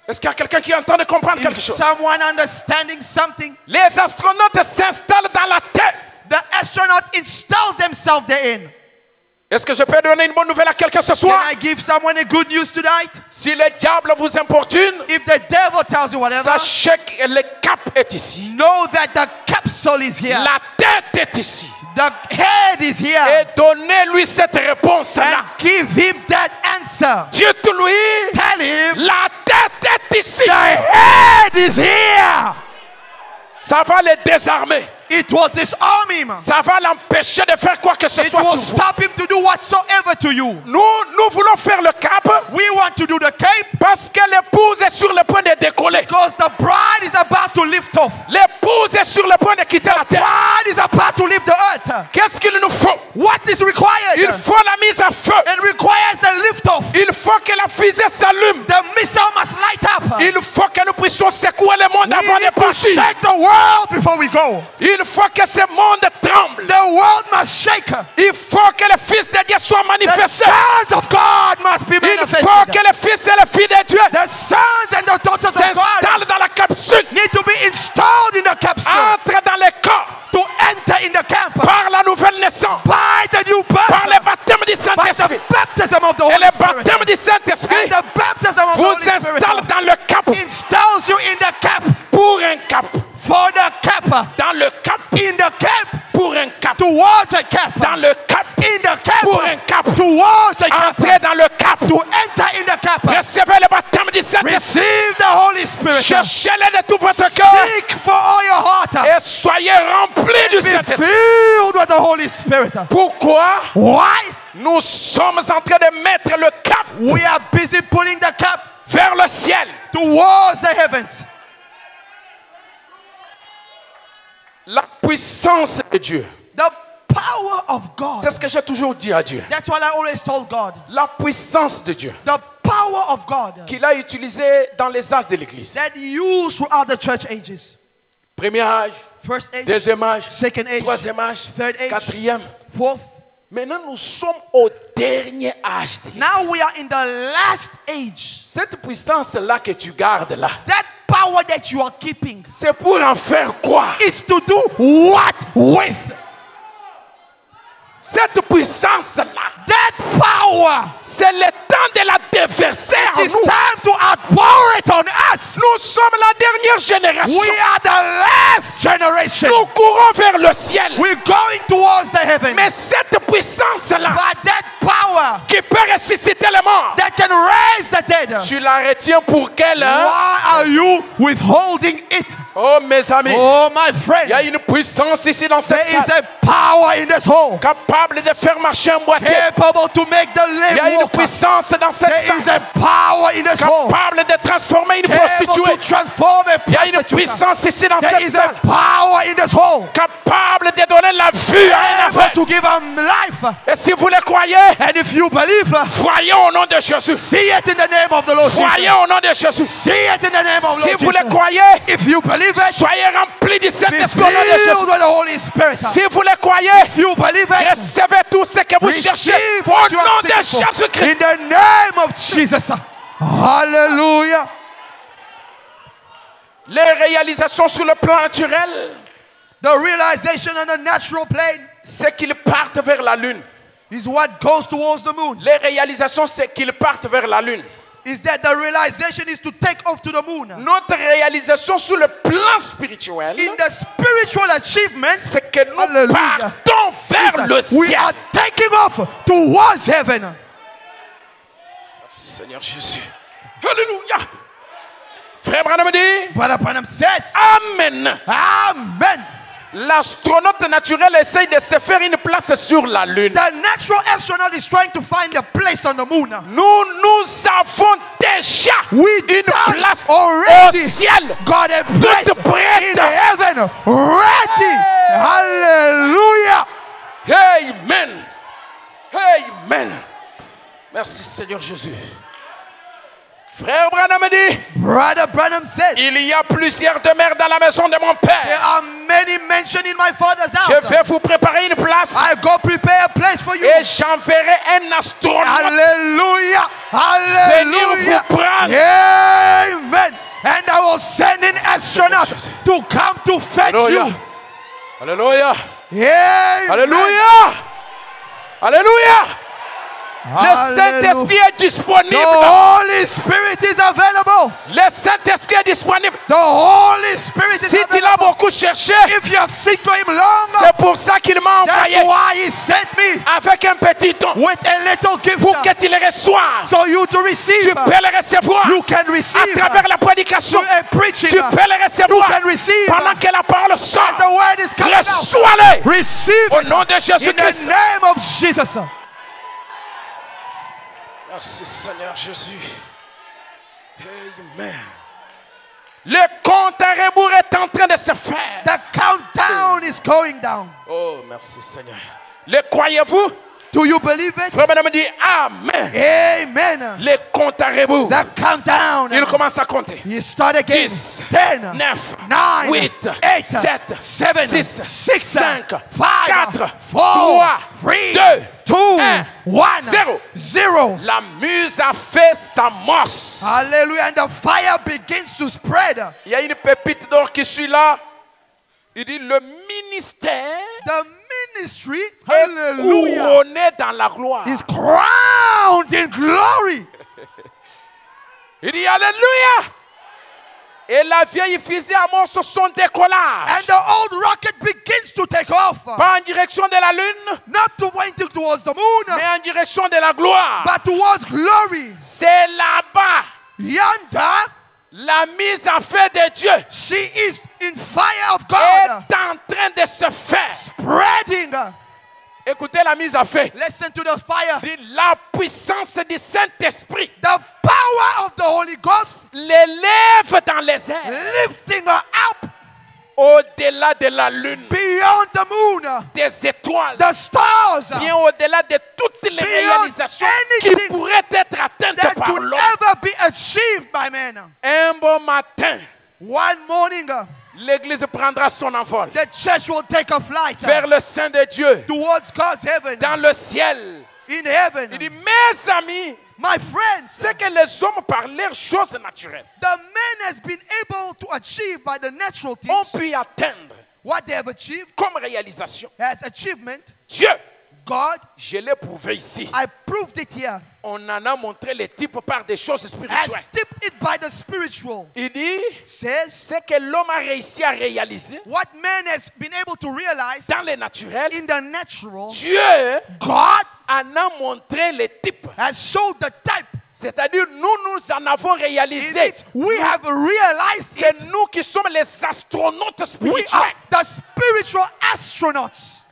[SPEAKER 1] Est-ce qu'il y a quelqu'un qui est en train de comprendre quelque
[SPEAKER 4] Is
[SPEAKER 1] chose?
[SPEAKER 4] someone understanding something?
[SPEAKER 1] Les astronautes s'installent dans la tête.
[SPEAKER 4] the astronaut installs themselves therein.
[SPEAKER 1] Est-ce que je peux donner une bonne nouvelle à quelqu'un ce soir?
[SPEAKER 4] Can I give someone a good news tonight?
[SPEAKER 1] Si le diable vous importune,
[SPEAKER 4] If the devil tells you whatever,
[SPEAKER 1] sachez que le cap est ici.
[SPEAKER 4] know that the capsule is here.
[SPEAKER 1] La tête est ici.
[SPEAKER 4] The head is here.
[SPEAKER 1] Et donnez-lui cette réponse-là.
[SPEAKER 4] And give him that answer.
[SPEAKER 1] Dites-lui,
[SPEAKER 4] Tell him,
[SPEAKER 1] la tête est ici.
[SPEAKER 4] the head is here.
[SPEAKER 1] Ça va le désarmer.
[SPEAKER 4] It will disarm him.
[SPEAKER 1] Ça va l'empêcher de faire quoi que ce
[SPEAKER 4] It
[SPEAKER 1] soit sur
[SPEAKER 4] will
[SPEAKER 1] vous.
[SPEAKER 4] stop him to do whatsoever to you.
[SPEAKER 1] Nous voulons faire le cap
[SPEAKER 4] We want to do the cape
[SPEAKER 1] parce que l'épouse est sur le point de décoller.
[SPEAKER 4] because the bride is about to lift off.
[SPEAKER 1] L'épouse est sur le point de quitter la terre.
[SPEAKER 4] Bride is about to leave the earth.
[SPEAKER 1] Qu'est-ce qu'il nous faut?
[SPEAKER 4] What is required?
[SPEAKER 1] Il faut la mise à feu.
[SPEAKER 4] It requires the lift off.
[SPEAKER 1] Il faut que la fusée s'allume.
[SPEAKER 4] The missile must light up.
[SPEAKER 1] Il faut que nous puissions secouer le monde
[SPEAKER 4] We
[SPEAKER 1] avant de
[SPEAKER 4] need to
[SPEAKER 1] partir.
[SPEAKER 4] shake the world before we go.
[SPEAKER 1] Il faut que ce monde tremble.
[SPEAKER 4] The world must shake.
[SPEAKER 1] Il faut que le Fils de Dieu soit
[SPEAKER 4] The
[SPEAKER 1] manifesté.
[SPEAKER 4] sons of God must be
[SPEAKER 1] Il faut
[SPEAKER 4] manifested.
[SPEAKER 1] que le Fils et les filles de Dieu
[SPEAKER 4] The sons and the daughters of God
[SPEAKER 1] s'installent dans la capsule.
[SPEAKER 4] need to be installed in the capsule
[SPEAKER 1] Entre dans le corps
[SPEAKER 4] to enter in the camp
[SPEAKER 1] par la nouvelle naissance.
[SPEAKER 4] by the new
[SPEAKER 1] Par
[SPEAKER 4] birth,
[SPEAKER 1] le baptême du
[SPEAKER 4] by
[SPEAKER 1] Saint-Esprit.
[SPEAKER 4] the baptism of the
[SPEAKER 1] Et
[SPEAKER 4] Holy
[SPEAKER 1] le
[SPEAKER 4] Spirit.
[SPEAKER 1] baptême du Saint-Esprit
[SPEAKER 4] And the baptism of the
[SPEAKER 1] vous
[SPEAKER 4] Holy
[SPEAKER 1] installe
[SPEAKER 4] Spirit
[SPEAKER 1] dans le cap
[SPEAKER 4] installs you in the cap
[SPEAKER 1] pour un cap.
[SPEAKER 4] for the cap,
[SPEAKER 1] Dans le cap
[SPEAKER 4] in the cap
[SPEAKER 1] pour un cap.
[SPEAKER 4] towards a cap,
[SPEAKER 1] Dans le cap
[SPEAKER 4] in the cap
[SPEAKER 1] pour un cap.
[SPEAKER 4] towards a cap,
[SPEAKER 1] Entrez dans le cap.
[SPEAKER 4] to enter in the cap.
[SPEAKER 1] Recevez le baptême du Saint-Esprit.
[SPEAKER 4] Receive the Holy Spirit.
[SPEAKER 1] Cherchez-le de tout votre cœur
[SPEAKER 4] Seek for all your heart.
[SPEAKER 1] et soyez remplis du
[SPEAKER 4] Be
[SPEAKER 1] Saint-Esprit.
[SPEAKER 4] filled with the Holy Spirit.
[SPEAKER 1] Pourquoi?
[SPEAKER 4] Why?
[SPEAKER 1] Nous sommes en train de mettre le cap
[SPEAKER 4] We are busy putting the cap
[SPEAKER 1] vers le ciel.
[SPEAKER 4] towards the heavens.
[SPEAKER 1] La puissance de Dieu.
[SPEAKER 4] The power of God.
[SPEAKER 1] C'est ce que j'ai toujours dit à Dieu.
[SPEAKER 4] That's what I always told God.
[SPEAKER 1] La puissance de Dieu
[SPEAKER 4] The power of God
[SPEAKER 1] qu'il a utilisée dans les âges de l'Église.
[SPEAKER 4] that He used throughout the church ages.
[SPEAKER 1] Premier âge,
[SPEAKER 4] First age,
[SPEAKER 1] deuxième âge,
[SPEAKER 4] second age,
[SPEAKER 1] troisième âge,
[SPEAKER 4] third age,
[SPEAKER 1] quatrième.
[SPEAKER 4] fourth.
[SPEAKER 1] Maintenant, nous sommes au dernier âge de l'Église.
[SPEAKER 4] Now we are in the last age.
[SPEAKER 1] Cette puissance-là que tu gardes là,
[SPEAKER 4] That power that you are keeping
[SPEAKER 1] c'est pour en faire quoi?
[SPEAKER 4] is to do what with?
[SPEAKER 1] Cette puissance-là,
[SPEAKER 4] That power
[SPEAKER 1] c'est le temps de la déverser en
[SPEAKER 4] is
[SPEAKER 1] nous.
[SPEAKER 4] time to outpour it on us.
[SPEAKER 1] Nous sommes la dernière génération.
[SPEAKER 4] We are the last generation.
[SPEAKER 1] Nous courons vers le ciel.
[SPEAKER 4] We're going towards the heaven.
[SPEAKER 1] Mais cette puissance-là
[SPEAKER 4] But that power
[SPEAKER 1] qui peut ressusciter les morts,
[SPEAKER 4] that can raise the dead,
[SPEAKER 1] tu la retiens pour quelle heure?
[SPEAKER 4] why are you withholding it?
[SPEAKER 1] Oh mes amis,
[SPEAKER 4] Oh, my
[SPEAKER 1] il y a
[SPEAKER 4] friend,
[SPEAKER 1] une puissance ici dans cette
[SPEAKER 4] there is
[SPEAKER 1] salle
[SPEAKER 4] a power in this hole
[SPEAKER 1] capable de faire marcher un boiteux.
[SPEAKER 4] capable to make the
[SPEAKER 1] Il y a
[SPEAKER 4] lame
[SPEAKER 1] une
[SPEAKER 4] walk.
[SPEAKER 1] puissance dans cette
[SPEAKER 4] There is
[SPEAKER 1] salle
[SPEAKER 4] a power in this hole
[SPEAKER 1] capable de transformer une
[SPEAKER 4] able
[SPEAKER 1] prostituée.
[SPEAKER 4] to transform a
[SPEAKER 1] Il y a une
[SPEAKER 4] prostitute.
[SPEAKER 1] puissance ici dans
[SPEAKER 4] There
[SPEAKER 1] cette
[SPEAKER 4] is a
[SPEAKER 1] salle
[SPEAKER 4] power in this hole
[SPEAKER 1] capable de donner la vue à un
[SPEAKER 4] able
[SPEAKER 1] aveugle.
[SPEAKER 4] to give them life.
[SPEAKER 1] Et si vous le croyez,
[SPEAKER 4] And if you believe,
[SPEAKER 1] voyez au nom de Jésus.
[SPEAKER 4] see it in the name of the Lord
[SPEAKER 1] Voyez
[SPEAKER 4] Jesus.
[SPEAKER 1] au nom de Jésus.
[SPEAKER 4] See it in the name of
[SPEAKER 1] Si
[SPEAKER 4] Lord
[SPEAKER 1] vous le
[SPEAKER 4] Jesus.
[SPEAKER 1] croyez,
[SPEAKER 4] If you believe it,
[SPEAKER 1] soyez remplis du
[SPEAKER 4] be
[SPEAKER 1] Saint-Esprit au nom de
[SPEAKER 4] filled
[SPEAKER 1] Jésus.
[SPEAKER 4] with the Holy Spirit.
[SPEAKER 1] Si vous le croyez,
[SPEAKER 4] If you believe it,
[SPEAKER 1] recevez tout ce que vous cherchez
[SPEAKER 4] receive
[SPEAKER 1] au
[SPEAKER 4] what you
[SPEAKER 1] nom
[SPEAKER 4] are
[SPEAKER 1] de
[SPEAKER 4] seeking for.
[SPEAKER 1] Jésus-Christ.
[SPEAKER 4] In the name of Jesus. Hallelujah.
[SPEAKER 1] Les réalisations sur le plan naturel,
[SPEAKER 4] The realization on the natural plane
[SPEAKER 1] c'est qu'ils partent vers la lune.
[SPEAKER 4] is what goes towards the moon.
[SPEAKER 1] Les réalisations, c'est qu'ils partent vers la lune.
[SPEAKER 4] Is that the realization is to take off to the moon.
[SPEAKER 1] Notre réalisation sur le plan spirituel,
[SPEAKER 4] In the spiritual achievement,
[SPEAKER 1] c'est que nous
[SPEAKER 4] Hallelujah.
[SPEAKER 1] partons vers le
[SPEAKER 4] we
[SPEAKER 1] ciel.
[SPEAKER 4] are taking off towards heaven.
[SPEAKER 1] Merci Seigneur Jésus. Alléluia. Frère Branham dit,
[SPEAKER 4] Brother Branham says,
[SPEAKER 1] Amen.
[SPEAKER 4] Amen.
[SPEAKER 1] L'astronaute naturel essaye de se faire une place sur la lune.
[SPEAKER 4] The natural astronaut is trying to find a place on the moon.
[SPEAKER 1] Nous avons déjà
[SPEAKER 4] We
[SPEAKER 1] une
[SPEAKER 4] done
[SPEAKER 1] place au
[SPEAKER 4] already.
[SPEAKER 1] ciel.
[SPEAKER 4] God a place
[SPEAKER 1] Toute prête.
[SPEAKER 4] in heaven. Ready. Hallelujah.
[SPEAKER 1] Amen. Amen. Merci Seigneur Jésus. Frère Branham dit,
[SPEAKER 4] Brother Branham said,
[SPEAKER 1] il y a plusieurs demeures dans la maison de mon
[SPEAKER 4] there
[SPEAKER 1] père.
[SPEAKER 4] are many mentioned in my father's
[SPEAKER 1] Je
[SPEAKER 4] house.
[SPEAKER 1] vais vous préparer une place
[SPEAKER 4] I go prepare a place for you.
[SPEAKER 1] et j'enverrai un astronaute.
[SPEAKER 4] Hallelujah.
[SPEAKER 1] Venir
[SPEAKER 4] Hallelujah.
[SPEAKER 1] vous prendre.
[SPEAKER 4] Amen. And I will send an astronaut to come to fetch
[SPEAKER 1] Alléluia.
[SPEAKER 4] you.
[SPEAKER 1] Alléluia.
[SPEAKER 4] Amen.
[SPEAKER 5] Alléluia. Alléluia. Le Saint-Esprit est disponible.
[SPEAKER 4] The Holy Spirit is available.
[SPEAKER 5] Le Saint-Esprit est disponible.
[SPEAKER 4] The Holy Spirit is
[SPEAKER 5] Si tu l'as
[SPEAKER 4] available.
[SPEAKER 5] beaucoup cherché,
[SPEAKER 4] If you have seeked for him long,
[SPEAKER 5] c'est pour ça qu'il m'a envoyé
[SPEAKER 4] that's why he sent me
[SPEAKER 5] avec un petit don
[SPEAKER 4] with a little gift
[SPEAKER 5] pour que tu le reçoives.
[SPEAKER 4] so you to receive.
[SPEAKER 5] Tu peux le recevoir
[SPEAKER 4] You can
[SPEAKER 5] à
[SPEAKER 4] receive
[SPEAKER 5] travers la prédication.
[SPEAKER 4] through a preaching.
[SPEAKER 5] Tu peux le recevoir
[SPEAKER 4] You can receive
[SPEAKER 5] pendant que la parole sort.
[SPEAKER 4] as the word is coming out.
[SPEAKER 5] Reçois-le
[SPEAKER 4] Receive
[SPEAKER 5] au
[SPEAKER 4] it
[SPEAKER 5] nom de
[SPEAKER 4] in
[SPEAKER 5] Jésus-Christ.
[SPEAKER 4] the name of Jesus.
[SPEAKER 5] Merci Seigneur Jésus. Amen. Le compte à rebours est en train de se faire.
[SPEAKER 4] The countdown is going down.
[SPEAKER 5] Oh, merci Seigneur. Le croyez-vous?
[SPEAKER 4] Do you believe it?
[SPEAKER 5] Frère Branham dit Amen.
[SPEAKER 4] Amen.
[SPEAKER 5] Le compte à rebours.
[SPEAKER 4] The countdown.
[SPEAKER 5] Il commence à compter.
[SPEAKER 4] You start again.
[SPEAKER 5] 10,
[SPEAKER 4] 10,
[SPEAKER 5] 9,
[SPEAKER 4] 9,
[SPEAKER 5] 8,
[SPEAKER 4] 8,
[SPEAKER 5] 7,
[SPEAKER 4] 7,
[SPEAKER 5] 6,
[SPEAKER 4] 6,
[SPEAKER 5] 5,
[SPEAKER 4] 5,
[SPEAKER 5] 4,
[SPEAKER 4] 4,
[SPEAKER 5] 3,
[SPEAKER 4] 3,
[SPEAKER 5] 2,
[SPEAKER 4] 2,
[SPEAKER 5] 1,
[SPEAKER 4] 1,
[SPEAKER 5] 0.
[SPEAKER 4] 0.
[SPEAKER 5] La muse a fait sa mosse.
[SPEAKER 4] Hallelujah. And the fire begins to spread.
[SPEAKER 5] Il y a une pépite d'or qui suit là. Il dit le ministère
[SPEAKER 4] The ministry,
[SPEAKER 5] est
[SPEAKER 4] hallelujah,
[SPEAKER 5] couronné dans la gloire.
[SPEAKER 4] is crowned in glory.
[SPEAKER 5] Il dit Alléluia. Et la vieille fusée amorce son décollage.
[SPEAKER 4] And the old rocket begins to take off.
[SPEAKER 5] Pas en direction de la lune,
[SPEAKER 4] Not to pointing towards the moon,
[SPEAKER 5] mais en direction de la gloire.
[SPEAKER 4] but towards glory.
[SPEAKER 5] C'est là-bas
[SPEAKER 4] Yonder,
[SPEAKER 5] la mise en feu de Dieu
[SPEAKER 4] she is in fire of God,
[SPEAKER 5] est en train de se faire.
[SPEAKER 4] spreading.
[SPEAKER 5] Écoutez la mise en feu.
[SPEAKER 4] Listen to the fire.
[SPEAKER 5] Dit la puissance du Saint-Esprit
[SPEAKER 4] The power of the Holy Ghost
[SPEAKER 5] l'élève dans les airs,
[SPEAKER 4] lifting her up
[SPEAKER 5] au-delà de la lune,
[SPEAKER 4] beyond the moon,
[SPEAKER 5] des étoiles,
[SPEAKER 4] the stars,
[SPEAKER 5] bien au-delà de toutes les
[SPEAKER 4] Beyond
[SPEAKER 5] réalisations qui
[SPEAKER 4] anything
[SPEAKER 5] pourraient être atteintes
[SPEAKER 4] that
[SPEAKER 5] par
[SPEAKER 4] could
[SPEAKER 5] l'homme.
[SPEAKER 4] ever be achieved by men.
[SPEAKER 5] Un bon matin,
[SPEAKER 4] One morning,
[SPEAKER 5] l'Église prendra son envol
[SPEAKER 4] the church will take a flight
[SPEAKER 5] vers le sein de Dieu,
[SPEAKER 4] towards God's heaven,
[SPEAKER 5] dans le ciel.
[SPEAKER 4] in heaven.
[SPEAKER 5] Il dit, mes amis,
[SPEAKER 4] My friends,
[SPEAKER 5] c'est que les hommes par leurs choses naturelles
[SPEAKER 4] the man has been able to achieve by the natural
[SPEAKER 5] ont
[SPEAKER 4] things
[SPEAKER 5] pu atteindre
[SPEAKER 4] what they have achieved
[SPEAKER 5] comme réalisation.
[SPEAKER 4] as achievement.
[SPEAKER 5] Dieu,
[SPEAKER 4] God,
[SPEAKER 5] je l'ai prouvé ici.
[SPEAKER 4] I proved it here.
[SPEAKER 5] On en a montré les types par des choses
[SPEAKER 4] Has
[SPEAKER 5] spirituelles.
[SPEAKER 4] tipped it by the spiritual.
[SPEAKER 5] Il dit,
[SPEAKER 4] Says
[SPEAKER 5] ce que l'homme a réussi à réaliser
[SPEAKER 4] what man has been able to realize
[SPEAKER 5] dans le naturel,
[SPEAKER 4] in the natural,
[SPEAKER 5] Dieu
[SPEAKER 4] God
[SPEAKER 5] en a montré les types.
[SPEAKER 4] has showed the type.
[SPEAKER 5] C'est-à-dire, nous en avons
[SPEAKER 4] In
[SPEAKER 5] réalisé.
[SPEAKER 4] it, we have realized
[SPEAKER 5] C'est
[SPEAKER 4] it.
[SPEAKER 5] nous qui sommes les astronautes
[SPEAKER 4] We
[SPEAKER 5] spirituels.
[SPEAKER 4] are the spiritual astronauts.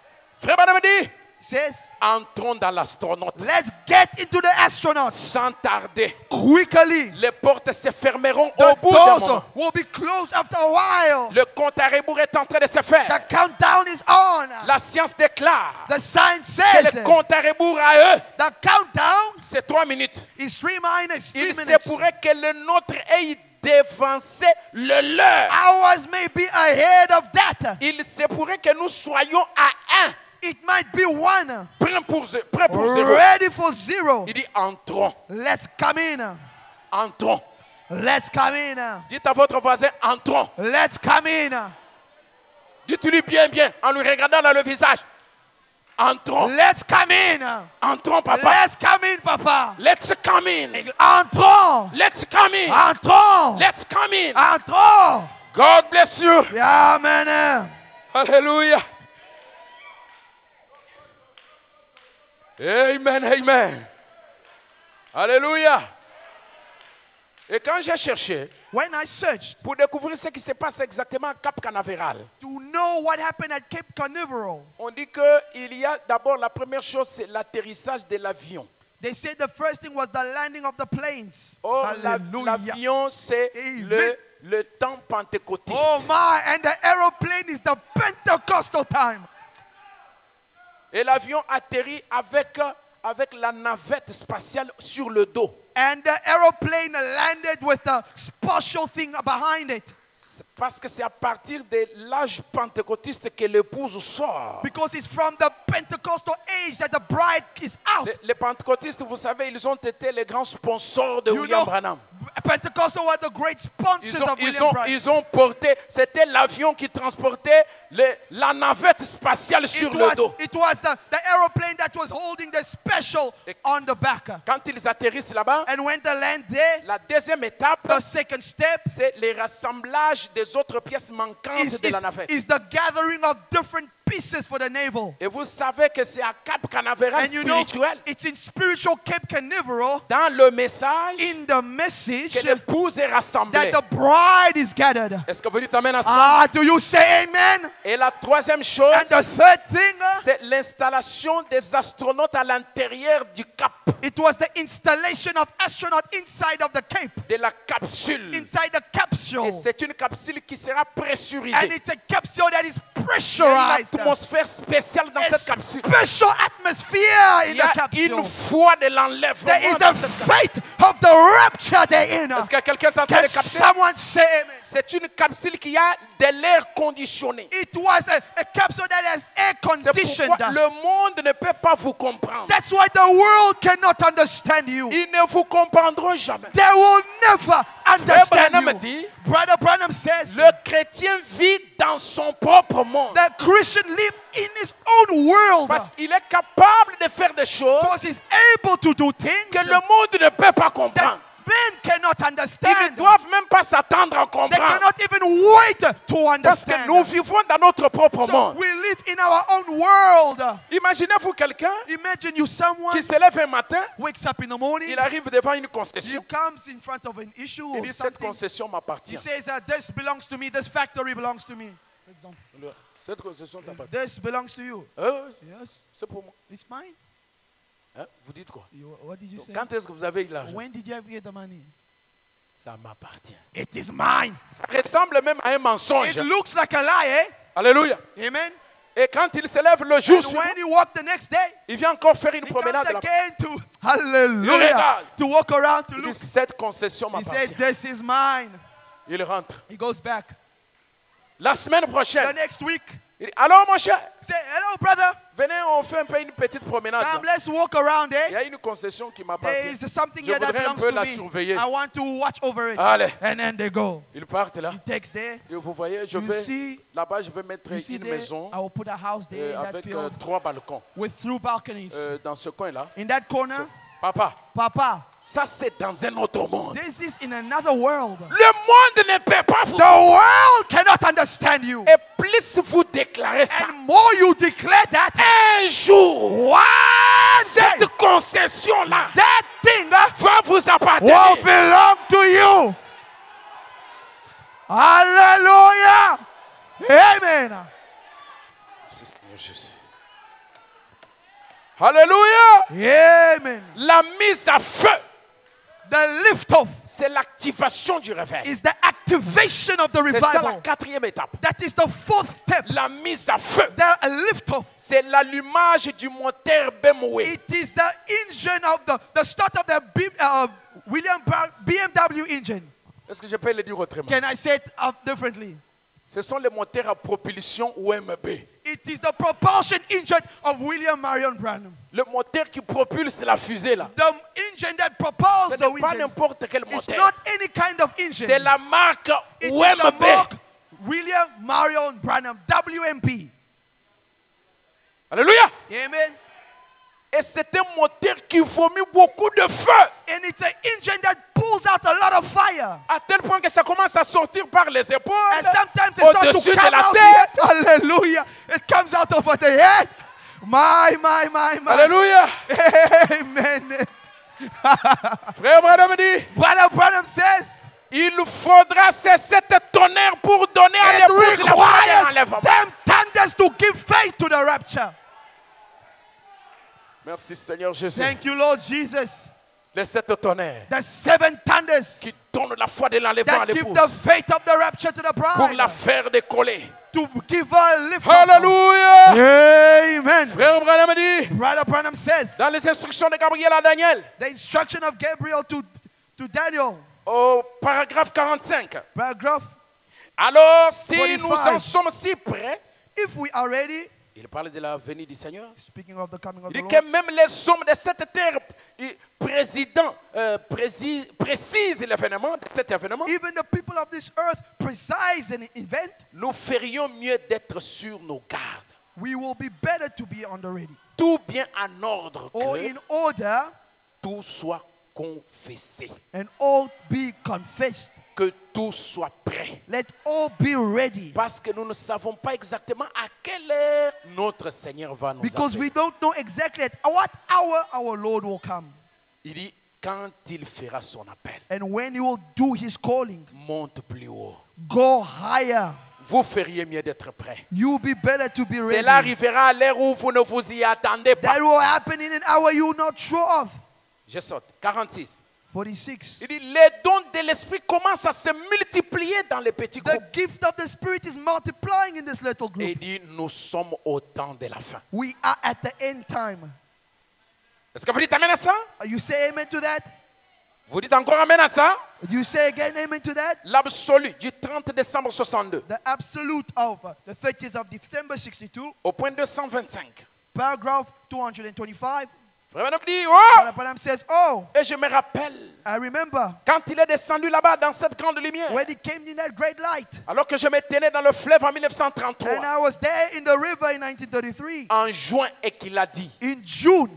[SPEAKER 5] Frère Branham dit,
[SPEAKER 4] Says,
[SPEAKER 5] entrons dans l'astronaute.
[SPEAKER 4] let's get into the astronauts
[SPEAKER 5] Sans tarder,
[SPEAKER 4] quickly.
[SPEAKER 5] les portes se fermeront
[SPEAKER 4] The
[SPEAKER 5] au bout d'un
[SPEAKER 4] doors
[SPEAKER 5] moment.
[SPEAKER 4] will be closed after a while.
[SPEAKER 5] Le compte à rebours est en train de se faire.
[SPEAKER 4] The countdown is on.
[SPEAKER 5] La science déclare
[SPEAKER 4] The sign
[SPEAKER 5] que
[SPEAKER 4] says
[SPEAKER 5] le compte à rebours à eux,
[SPEAKER 4] the countdown
[SPEAKER 5] c'est 3 minutes.
[SPEAKER 4] is 3 minutes, 3
[SPEAKER 5] Il se
[SPEAKER 4] minutes.
[SPEAKER 5] pourrait que le nôtre ait dévancé le leur.
[SPEAKER 4] Ours may be ahead of that.
[SPEAKER 5] Il se pourrait que nous soyons à 1,
[SPEAKER 4] It might be 1.
[SPEAKER 5] prêts pour 0.
[SPEAKER 4] Ready for 0.
[SPEAKER 5] Il dit entrons,
[SPEAKER 4] Let's come in.
[SPEAKER 5] entrons.
[SPEAKER 4] Let's come in.
[SPEAKER 5] Dites à votre voisin, entrons.
[SPEAKER 4] Let's come in.
[SPEAKER 5] Dites-lui bien, en lui regardant dans le visage. Entrons,
[SPEAKER 4] Let's come in.
[SPEAKER 5] entrons, papa.
[SPEAKER 4] Let's come in, Papa.
[SPEAKER 5] Let's come in.
[SPEAKER 4] Entrons.
[SPEAKER 5] Let's come in.
[SPEAKER 4] Entrons.
[SPEAKER 5] Let's come in.
[SPEAKER 4] Entrons.
[SPEAKER 5] God bless you.
[SPEAKER 4] Amen.
[SPEAKER 5] Alléluia. Amen, amen. Alléluia. Et quand j'ai cherché
[SPEAKER 4] When I searched
[SPEAKER 5] pour découvrir ce qui se passe exactement à Cap Canaveral,
[SPEAKER 4] to know what happened at Cape Canaveral,
[SPEAKER 5] on dit qu'il y a d'abord la première chose, c'est l'atterrissage de l'avion.
[SPEAKER 4] they said the first thing was the landing of the planes.
[SPEAKER 5] Oh,
[SPEAKER 4] Hallelujah.
[SPEAKER 5] l'avion, c'est
[SPEAKER 4] Amen.
[SPEAKER 5] le temps pentecôtiste.
[SPEAKER 4] Oh my, and the aeroplane is the Pentecostal time.
[SPEAKER 5] Et l'avion atterrit avec la navette spatiale sur le dos.
[SPEAKER 4] And the aeroplane landed with a special thing behind it.
[SPEAKER 5] Parce que c'est à partir de l'âge pentecôtiste que l'épouse sort.
[SPEAKER 4] Because it's from the Pentecostal age that the bride is out.
[SPEAKER 5] Les pentecôtistes, vous savez, ils ont été les grands sponsors de
[SPEAKER 4] You
[SPEAKER 5] William
[SPEAKER 4] know,
[SPEAKER 5] Branham.
[SPEAKER 4] Pentecostal were the great sponsors of William Branham.
[SPEAKER 5] Ils ont porté, c'était l'avion qui transportait la navette spatiale sur le dos.
[SPEAKER 4] It was the aeroplane that was holding the special on the back.
[SPEAKER 5] Quand ils atterrissent là-bas,
[SPEAKER 4] And when they land there,
[SPEAKER 5] la deuxième étape,
[SPEAKER 4] the second step
[SPEAKER 5] c'est le rassemblage des autres pièces manquantes de la navette.
[SPEAKER 4] is the gathering of different pieces for the navel.
[SPEAKER 5] Et vous savez que c'est à Cap Canaveral
[SPEAKER 4] And you know,
[SPEAKER 5] spirituel,
[SPEAKER 4] it's in spiritual Cape Canaveral,
[SPEAKER 5] dans le message,
[SPEAKER 4] in the message,
[SPEAKER 5] que l'épouse est rassemblée.
[SPEAKER 4] that the bride is gathered.
[SPEAKER 5] Est-ce que vous dites amen à ça?
[SPEAKER 4] Do you say amen?
[SPEAKER 5] Et la troisième chose,
[SPEAKER 4] And the third thing,
[SPEAKER 5] c'est l'installation des astronautes à l'intérieur du cap,
[SPEAKER 4] it was the installation of astronauts inside of the cape,
[SPEAKER 5] de la capsule.
[SPEAKER 4] inside the capsule.
[SPEAKER 5] Et c'est une capsule qui sera
[SPEAKER 4] And
[SPEAKER 5] pressurisée.
[SPEAKER 4] it's a capsule that is
[SPEAKER 5] Il y a une
[SPEAKER 4] pressurized.
[SPEAKER 5] atmosphère spéciale dans
[SPEAKER 4] A
[SPEAKER 5] cette capsule.
[SPEAKER 4] special atmosphere in
[SPEAKER 5] Il y
[SPEAKER 4] the
[SPEAKER 5] a
[SPEAKER 4] capsule.
[SPEAKER 5] une foi de l'enlèvement
[SPEAKER 4] There is
[SPEAKER 5] dans
[SPEAKER 4] a
[SPEAKER 5] cette capsule.
[SPEAKER 4] faith of the rapture therein.
[SPEAKER 5] Est-ce que quelqu'un est en train
[SPEAKER 4] Can
[SPEAKER 5] de capter?
[SPEAKER 4] someone say amen?
[SPEAKER 5] C'est une capsule qui a de l'air conditionné.
[SPEAKER 4] It was a capsule that has air
[SPEAKER 5] C'est
[SPEAKER 4] conditioned.
[SPEAKER 5] pourquoi le monde ne peut pas vous comprendre.
[SPEAKER 4] That's why the world cannot understand you.
[SPEAKER 5] Ils ne vous comprendront jamais.
[SPEAKER 4] They will never understand
[SPEAKER 5] Branham
[SPEAKER 4] you.
[SPEAKER 5] dit,
[SPEAKER 4] Brother Branham says
[SPEAKER 5] le chrétien vit dans son propre monde.
[SPEAKER 4] the Christian lives in his own world
[SPEAKER 5] Parce qu'il est capable de faire des choses
[SPEAKER 4] because he's able to do things
[SPEAKER 5] que le monde ne peut pas comprendre.
[SPEAKER 4] that men cannot
[SPEAKER 5] Ils ne
[SPEAKER 4] understand.
[SPEAKER 5] doivent même pas s'attendre à
[SPEAKER 4] They
[SPEAKER 5] comprendre.
[SPEAKER 4] cannot even wait to
[SPEAKER 5] Parce que
[SPEAKER 4] understand.
[SPEAKER 5] nous vivons dans notre propre
[SPEAKER 4] So
[SPEAKER 5] monde.
[SPEAKER 4] we live in our own world.
[SPEAKER 5] Imaginez-vous quelqu'un
[SPEAKER 4] Imagine you someone
[SPEAKER 5] qui se lève un matin,
[SPEAKER 4] wakes up in the morning,
[SPEAKER 5] il arrive devant une
[SPEAKER 4] he
[SPEAKER 5] concession.
[SPEAKER 4] comes in front of an issue
[SPEAKER 5] Il
[SPEAKER 4] or
[SPEAKER 5] dit, cette
[SPEAKER 4] something.
[SPEAKER 5] concession
[SPEAKER 4] He
[SPEAKER 5] m'appartient.
[SPEAKER 4] says this belongs to me, this factory belongs to me. For example,
[SPEAKER 5] Cette concession t'appartient.
[SPEAKER 4] this belongs to you. Yes,
[SPEAKER 5] C'est pour moi.
[SPEAKER 4] it's mine.
[SPEAKER 5] Hein? Vous dites quoi?
[SPEAKER 4] What did you say?
[SPEAKER 5] Quand est-ce que vous avez eu l'argent?
[SPEAKER 4] When did you ever get the money?
[SPEAKER 5] Ça m'appartient.
[SPEAKER 4] It is mine.
[SPEAKER 5] Ça ressemble même à un mensonge.
[SPEAKER 4] It looks like a lie, eh?
[SPEAKER 5] Alléluia.
[SPEAKER 4] Amen.
[SPEAKER 5] Et quand il se lève le jour
[SPEAKER 4] And
[SPEAKER 5] suivant,
[SPEAKER 4] when he walked the next day,
[SPEAKER 5] il vient encore faire une
[SPEAKER 4] he comes
[SPEAKER 5] promenade. Là.
[SPEAKER 4] again to hallelujah to walk around to
[SPEAKER 5] Il
[SPEAKER 4] look.
[SPEAKER 5] dit, cette concession
[SPEAKER 4] He said,
[SPEAKER 5] m'appartient.
[SPEAKER 4] "This is mine."
[SPEAKER 5] Il rentre.
[SPEAKER 4] He goes back.
[SPEAKER 5] La semaine
[SPEAKER 4] The
[SPEAKER 5] prochaine,
[SPEAKER 4] next week,
[SPEAKER 5] il dit, alors mon cher,
[SPEAKER 4] say, "Hello, brother.
[SPEAKER 5] venez, on fait un peu une petite promenade.
[SPEAKER 4] Come,
[SPEAKER 5] là.
[SPEAKER 4] let's walk around,
[SPEAKER 5] Il y
[SPEAKER 4] eh?
[SPEAKER 5] a une concession qui
[SPEAKER 4] There
[SPEAKER 5] m'appartient.
[SPEAKER 4] is something
[SPEAKER 5] Je
[SPEAKER 4] here that
[SPEAKER 5] voudrais un
[SPEAKER 4] belongs
[SPEAKER 5] peu
[SPEAKER 4] to
[SPEAKER 5] la
[SPEAKER 4] me.
[SPEAKER 5] surveiller.
[SPEAKER 4] I want to watch over it."
[SPEAKER 5] Allez,
[SPEAKER 4] And then they go.
[SPEAKER 5] ils partent là.
[SPEAKER 4] He takes there.
[SPEAKER 5] Et vous voyez, je
[SPEAKER 4] You
[SPEAKER 5] vais
[SPEAKER 4] see,
[SPEAKER 5] là-bas, je vais mettre
[SPEAKER 4] you see
[SPEAKER 5] une
[SPEAKER 4] there,
[SPEAKER 5] maison
[SPEAKER 4] I will put a house there in that
[SPEAKER 5] avec
[SPEAKER 4] field
[SPEAKER 5] 3 balcons.
[SPEAKER 4] with 3 balconies.
[SPEAKER 5] Dans ce coin-là.
[SPEAKER 4] In that corner,
[SPEAKER 5] Papa,
[SPEAKER 4] Papa,
[SPEAKER 5] ça c'est dans un autre monde.
[SPEAKER 4] this is in another world.
[SPEAKER 5] Le monde ne peut pas vous.
[SPEAKER 4] The world cannot understand you.
[SPEAKER 5] Et plus vous déclarez ça,
[SPEAKER 4] And more you declare that,
[SPEAKER 5] un jour,
[SPEAKER 4] one day,
[SPEAKER 5] cette concession-là
[SPEAKER 4] that thing
[SPEAKER 5] va vous
[SPEAKER 4] will
[SPEAKER 5] appartenir.
[SPEAKER 4] belong to you. Hallelujah. Amen.
[SPEAKER 5] Merci, Seigneur Jésus. Alléluia.
[SPEAKER 4] Amen.
[SPEAKER 5] La mise à feu,
[SPEAKER 4] The lift off
[SPEAKER 5] c'est l'activation du réveil.
[SPEAKER 4] is the activation of the
[SPEAKER 5] C'est ça la
[SPEAKER 4] revival.
[SPEAKER 5] 4e étape.
[SPEAKER 4] That is the 4th step.
[SPEAKER 5] La mise à feu,
[SPEAKER 4] The lift off.
[SPEAKER 5] c'est l'allumage du moteur BMW.
[SPEAKER 4] It is the engine of the start of the BMW engine.
[SPEAKER 5] Est-ce que je peux le dire autrement?
[SPEAKER 4] Can I say it differently?
[SPEAKER 5] Ce sont les moteurs à propulsion OMB.
[SPEAKER 4] It is the propulsion engine of William Marion Branham.
[SPEAKER 5] Le moteur qui propulse la fusée là.
[SPEAKER 4] The engine that propels
[SPEAKER 5] Ce
[SPEAKER 4] the
[SPEAKER 5] n'est pas
[SPEAKER 4] engine.
[SPEAKER 5] n'importe quel
[SPEAKER 4] It's
[SPEAKER 5] moteur.
[SPEAKER 4] not any kind of engine.
[SPEAKER 5] C'est la marque
[SPEAKER 4] It is the
[SPEAKER 5] OMB.
[SPEAKER 4] mark William Marion Branham, WMB.
[SPEAKER 5] Alléluia.
[SPEAKER 4] Amen.
[SPEAKER 5] Et c'est un moteur qui vomit beaucoup de feu.
[SPEAKER 4] And it's an engine that pulls out a lot of fire.
[SPEAKER 5] À tel point que ça commence à sortir par les épaules,
[SPEAKER 4] And sometimes it starts
[SPEAKER 5] au-dessus
[SPEAKER 4] to
[SPEAKER 5] de
[SPEAKER 4] come
[SPEAKER 5] la
[SPEAKER 4] out
[SPEAKER 5] tête.
[SPEAKER 4] here. Hallelujah. It comes out over the head. My.
[SPEAKER 5] Alléluia.
[SPEAKER 4] Amen.
[SPEAKER 5] Frère Branham dit,
[SPEAKER 4] Brother Branham says,
[SPEAKER 5] il faudra cesser de tonnerre pour donner à
[SPEAKER 4] it
[SPEAKER 5] l'épouse la foi de
[SPEAKER 4] requires
[SPEAKER 5] l'enlèvement.
[SPEAKER 4] them thunders to give faith to the rapture.
[SPEAKER 5] Merci Seigneur Jésus.
[SPEAKER 4] Thank you, Lord Jesus.
[SPEAKER 5] Les 7 tonnerres
[SPEAKER 4] The 7 thunders
[SPEAKER 5] qui donnent la foi de l'enlèvement à
[SPEAKER 4] that give
[SPEAKER 5] l'épouse
[SPEAKER 4] the faith of the rapture to the
[SPEAKER 5] pour la
[SPEAKER 4] bride.
[SPEAKER 5] faire décoller.
[SPEAKER 4] To give her a lift.
[SPEAKER 5] Alléluia.
[SPEAKER 4] Amen.
[SPEAKER 5] Frère Branham dit,
[SPEAKER 4] Brother Branham says,
[SPEAKER 5] dans les instructions de Gabriel à Daniel,
[SPEAKER 4] the instruction of Gabriel to Daniel,
[SPEAKER 5] au paragraphe 45.
[SPEAKER 4] paragraph,
[SPEAKER 5] Alors, si
[SPEAKER 4] 45.
[SPEAKER 5] nous en sommes si près,
[SPEAKER 4] if we are ready,
[SPEAKER 5] Il parle de la venue du Seigneur.
[SPEAKER 4] speaking of the coming of
[SPEAKER 5] Il
[SPEAKER 4] the
[SPEAKER 5] dit
[SPEAKER 4] Lord.
[SPEAKER 5] que même les hommes de cette terre précisent l'événement, de cet événement.
[SPEAKER 4] Even the people of this earth precise an event.
[SPEAKER 5] Nous ferions mieux d'être sur nos gardes.
[SPEAKER 4] We will be better to be on the ready.
[SPEAKER 5] Tout bien en ordre,
[SPEAKER 4] Or
[SPEAKER 5] que
[SPEAKER 4] in order
[SPEAKER 5] tout soit confessé,
[SPEAKER 4] and all be confessed.
[SPEAKER 5] que tout soit prêt.
[SPEAKER 4] Let all be ready.
[SPEAKER 5] Parce que nous ne savons pas exactement à quelle heure notre Seigneur va nous
[SPEAKER 4] Because
[SPEAKER 5] appeler.
[SPEAKER 4] we don't know exactly at what hour our Lord will come.
[SPEAKER 5] Il dit, quand il fera son appel,
[SPEAKER 4] And when he will do his calling,
[SPEAKER 5] monte plus haut.
[SPEAKER 4] go higher.
[SPEAKER 5] Vous feriez mieux d'être prêt.
[SPEAKER 4] You will be better to be ready.
[SPEAKER 5] Cela arrivera à l'heure où vous ne vous y attendez pas.
[SPEAKER 4] That will happen in an hour you're not sure of.
[SPEAKER 5] Je saute. 46.
[SPEAKER 4] 46.
[SPEAKER 5] Il dit, les dons de l'esprit commencent à se multiplier dans les petits
[SPEAKER 4] The
[SPEAKER 5] groupes.
[SPEAKER 4] gift of the Spirit is multiplying in this little
[SPEAKER 5] Et
[SPEAKER 4] group.
[SPEAKER 5] il dit, nous sommes au temps de la fin.
[SPEAKER 4] We are at the end time.
[SPEAKER 5] Est-ce que vous dites amen à ça?
[SPEAKER 4] You say amen to that?
[SPEAKER 5] Vous dites encore amen à ça?
[SPEAKER 4] You say again amen to that?
[SPEAKER 5] L'absolu du 30 décembre 62
[SPEAKER 4] The absolute of the 30th of December 62,
[SPEAKER 5] au point 225.
[SPEAKER 4] paragraph 225.
[SPEAKER 5] Frère Branham dit,
[SPEAKER 4] Brother
[SPEAKER 5] oh!
[SPEAKER 4] Branham says, oh,
[SPEAKER 5] Et je me rappelle,
[SPEAKER 4] I remember
[SPEAKER 5] quand il est descendu là-bas dans cette grande lumière,
[SPEAKER 4] when he came in that great light.
[SPEAKER 5] alors que je me tenais dans le fleuve en
[SPEAKER 4] And
[SPEAKER 5] 1933,
[SPEAKER 4] I was there in the river in 1933.
[SPEAKER 5] en juin, et qu'il a dit,
[SPEAKER 4] In June,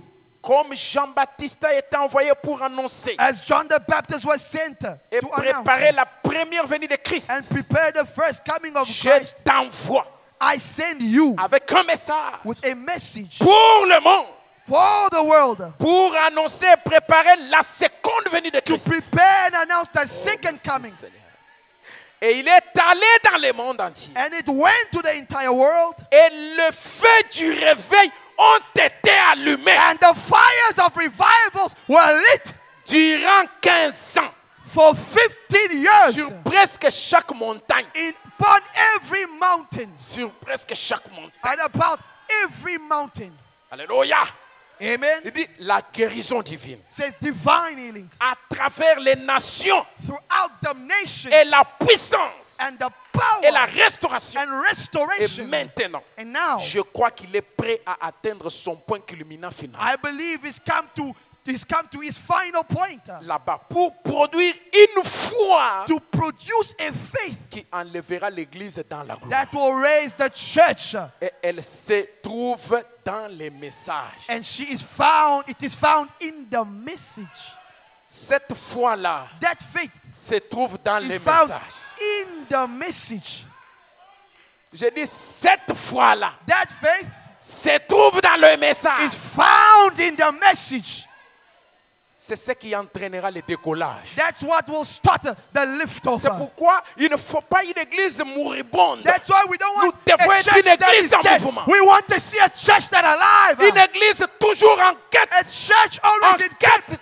[SPEAKER 5] comme Jean-Baptiste a été envoyé pour annoncer
[SPEAKER 4] as John the Baptist was sent
[SPEAKER 5] et
[SPEAKER 4] to
[SPEAKER 5] préparer
[SPEAKER 4] announce
[SPEAKER 5] la première venue de Christ,
[SPEAKER 4] and prepare the first coming of
[SPEAKER 5] je
[SPEAKER 4] Christ,
[SPEAKER 5] t'envoie
[SPEAKER 4] I send you
[SPEAKER 5] avec un message
[SPEAKER 4] with a message
[SPEAKER 5] pour le monde,
[SPEAKER 4] for the world
[SPEAKER 5] pour annoncer et préparer la seconde venue de
[SPEAKER 4] to
[SPEAKER 5] Christ.
[SPEAKER 4] prepare and announce the second
[SPEAKER 5] Merci,
[SPEAKER 4] coming.
[SPEAKER 5] Seigneur. Et il est allé dans le monde entier.
[SPEAKER 4] And it went to the entire world,
[SPEAKER 5] Et le feu du réveil ont été allumés
[SPEAKER 4] and the fires of revivals were lit
[SPEAKER 5] durant 15 ans
[SPEAKER 4] for 15 years
[SPEAKER 5] sur presque chaque montagne.
[SPEAKER 4] upon every mountain,
[SPEAKER 5] Sur presque chaque montagne.
[SPEAKER 4] and about every mountain.
[SPEAKER 5] Alléluia.
[SPEAKER 4] Amen.
[SPEAKER 5] Il dit la guérison divine
[SPEAKER 4] Says divine healing
[SPEAKER 5] à travers les nations
[SPEAKER 4] throughout the nation
[SPEAKER 5] et la puissance
[SPEAKER 4] and the
[SPEAKER 5] et la
[SPEAKER 4] power
[SPEAKER 5] restauration.
[SPEAKER 4] and
[SPEAKER 5] Et
[SPEAKER 4] restoration.
[SPEAKER 5] maintenant,
[SPEAKER 4] And now,
[SPEAKER 5] je crois qu'il est prêt à atteindre son point culminant final.
[SPEAKER 4] I believe he's come to his final point
[SPEAKER 5] Là-bas, pour produire une foi
[SPEAKER 4] to produce a faith
[SPEAKER 5] qui enlèvera l'église dans la gloire.
[SPEAKER 4] that will raise the church.
[SPEAKER 5] Et elle se trouve dans les messages.
[SPEAKER 4] And it is found in the message.
[SPEAKER 5] Cette foi-là
[SPEAKER 4] That faith
[SPEAKER 5] se trouve dans les
[SPEAKER 4] is found
[SPEAKER 5] messages.
[SPEAKER 4] in the message.
[SPEAKER 5] Je dis cette foi-là
[SPEAKER 4] That faith
[SPEAKER 5] se trouve dans le
[SPEAKER 4] is
[SPEAKER 5] message.
[SPEAKER 4] found in the message.
[SPEAKER 5] C'est ce qui entraînera le décollage.
[SPEAKER 4] That's what will start the
[SPEAKER 5] C'est
[SPEAKER 4] liftover.
[SPEAKER 5] pourquoi il ne faut pas une église moribonde.
[SPEAKER 4] That's why we don't want
[SPEAKER 5] Nous devons
[SPEAKER 4] a
[SPEAKER 5] être
[SPEAKER 4] church
[SPEAKER 5] une
[SPEAKER 4] that is
[SPEAKER 5] église en
[SPEAKER 4] dead.
[SPEAKER 5] mouvement.
[SPEAKER 4] We want to see a church that alive.
[SPEAKER 5] Une église toujours en quête,
[SPEAKER 4] A church always in
[SPEAKER 5] quête,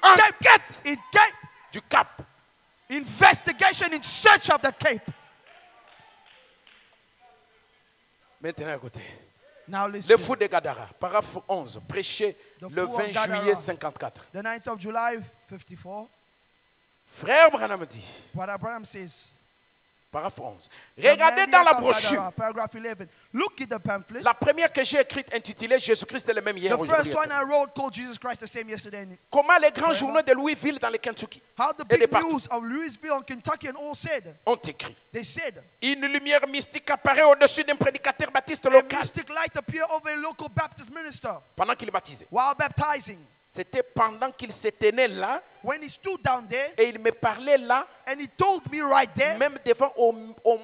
[SPEAKER 5] en quête
[SPEAKER 4] in gate,
[SPEAKER 5] du cap.
[SPEAKER 4] investigation in search of the cape.
[SPEAKER 5] Maintenant, écoutez.
[SPEAKER 4] Now
[SPEAKER 5] Le
[SPEAKER 4] listen.
[SPEAKER 5] fou de Gadara, paragraphe 11, prêché
[SPEAKER 4] The
[SPEAKER 5] le
[SPEAKER 4] fool of
[SPEAKER 5] 20
[SPEAKER 4] Gadara.
[SPEAKER 5] juillet 54.
[SPEAKER 4] The 9th of July, 54.
[SPEAKER 5] Frère Branham dit,
[SPEAKER 4] What Abraham says.
[SPEAKER 5] paragraphe 11.
[SPEAKER 4] The
[SPEAKER 5] Regardez dans la
[SPEAKER 4] maniac of
[SPEAKER 5] brochure,
[SPEAKER 4] Gadara, paragraph 11. Look at the pamphlet.
[SPEAKER 5] la première que j'ai écrite intitulée Jésus-Christ est le même hier,
[SPEAKER 4] The first
[SPEAKER 5] aujourd'hui.
[SPEAKER 4] one I wrote called Jesus Christ the same yesterday.
[SPEAKER 5] Comment les grands journaux de Louisville dans le Kentucky
[SPEAKER 4] How the
[SPEAKER 5] et de
[SPEAKER 4] big
[SPEAKER 5] partout
[SPEAKER 4] news of Louisville and Kentucky and all said.
[SPEAKER 5] ont écrit.
[SPEAKER 4] They said
[SPEAKER 5] Une lumière mystique apparaît au-dessus d'un prédicateur baptiste
[SPEAKER 4] a
[SPEAKER 5] local
[SPEAKER 4] mystic light appeared over a local Baptist minister
[SPEAKER 5] pendant qu'il baptisait.
[SPEAKER 4] while baptizing.
[SPEAKER 5] C'était pendant qu'il se tenait là
[SPEAKER 4] When he stood down there
[SPEAKER 5] et il me parlait là,
[SPEAKER 4] and he told me right there
[SPEAKER 5] même devant au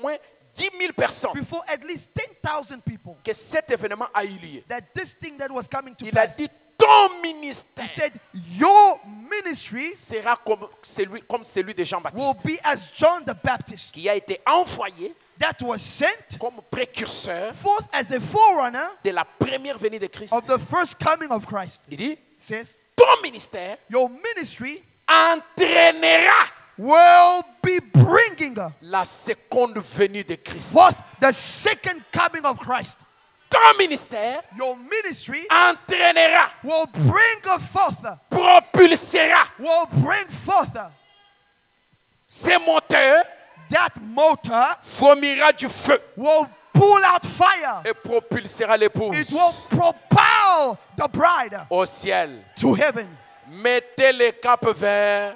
[SPEAKER 5] moins 10 000 personnes,
[SPEAKER 4] before at least 10,000 people
[SPEAKER 5] que cet événement a eu lieu.
[SPEAKER 4] that this thing that was coming to
[SPEAKER 5] Il a
[SPEAKER 4] pass.
[SPEAKER 5] dit, ton
[SPEAKER 4] He
[SPEAKER 5] ministère
[SPEAKER 4] said, your ministry
[SPEAKER 5] sera comme celui de
[SPEAKER 4] will
[SPEAKER 5] Jean-Baptiste,
[SPEAKER 4] be as John the Baptist
[SPEAKER 5] qui a été envoyé
[SPEAKER 4] that was sent
[SPEAKER 5] comme précurseur
[SPEAKER 4] forth as a forerunner
[SPEAKER 5] de la première venue de Christ.
[SPEAKER 4] of the first coming of Christ.
[SPEAKER 5] Il dit,
[SPEAKER 4] Says,
[SPEAKER 5] ton ministère
[SPEAKER 4] your ministry
[SPEAKER 5] entraînera
[SPEAKER 4] will be bringing
[SPEAKER 5] la seconde venue de Christ.
[SPEAKER 4] forth the second coming of Christ.
[SPEAKER 5] Ton ministère
[SPEAKER 4] Your ministry
[SPEAKER 5] entraînera,
[SPEAKER 4] will bring forth,
[SPEAKER 5] propulsera
[SPEAKER 4] ces
[SPEAKER 5] ces moteurs,
[SPEAKER 4] that motor
[SPEAKER 5] vomira du feu.
[SPEAKER 4] will pull out fire.
[SPEAKER 5] et propulsera l'épouse
[SPEAKER 4] It will propel the bride
[SPEAKER 5] au ciel.
[SPEAKER 4] to heaven.
[SPEAKER 5] Mettez les capes vers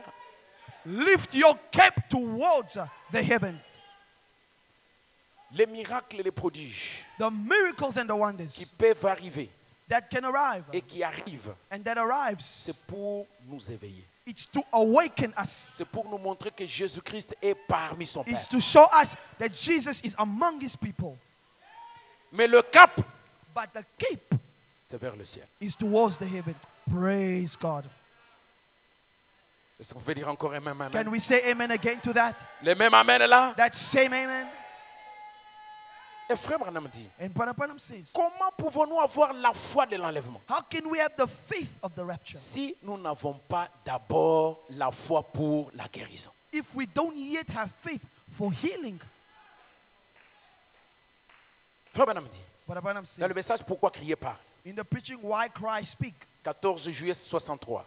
[SPEAKER 4] Lift your cape towards the heavens.
[SPEAKER 5] les miracles et les prodiges
[SPEAKER 4] The miracles and the wonders
[SPEAKER 5] qui peuvent arriver
[SPEAKER 4] that can arrive
[SPEAKER 5] et qui arrivent,
[SPEAKER 4] and that arrives,
[SPEAKER 5] c'est pour nous éveiller.
[SPEAKER 4] it's to awaken us.
[SPEAKER 5] C'est pour nous montrer que Jésus-Christ est parmi son Père.
[SPEAKER 4] It's to show us that Jesus is among his people.
[SPEAKER 5] Mais le cap,
[SPEAKER 4] But the cape
[SPEAKER 5] c'est vers le ciel.
[SPEAKER 4] is towards the heaven. Praise God.
[SPEAKER 5] Est-ce que vous pouvez dire encore un même amen?
[SPEAKER 4] Can we say amen again to that?
[SPEAKER 5] Le même amen est là.
[SPEAKER 4] That same amen.
[SPEAKER 5] Et frère Branham dit,
[SPEAKER 4] And Brother Branham says,
[SPEAKER 5] comment pouvons-nous avoir la foi de l'enlèvement
[SPEAKER 4] how can we have the faith of the rapture
[SPEAKER 5] si nous n'avons pas d'abord la foi pour la guérison?
[SPEAKER 4] if we don't yet have faith for healing?
[SPEAKER 5] Frère Branham dit,
[SPEAKER 4] Brother Branham
[SPEAKER 5] dans le
[SPEAKER 4] says,
[SPEAKER 5] message Pourquoi crier par
[SPEAKER 4] in the preaching Why Cry Speak,
[SPEAKER 5] 14 juillet 63,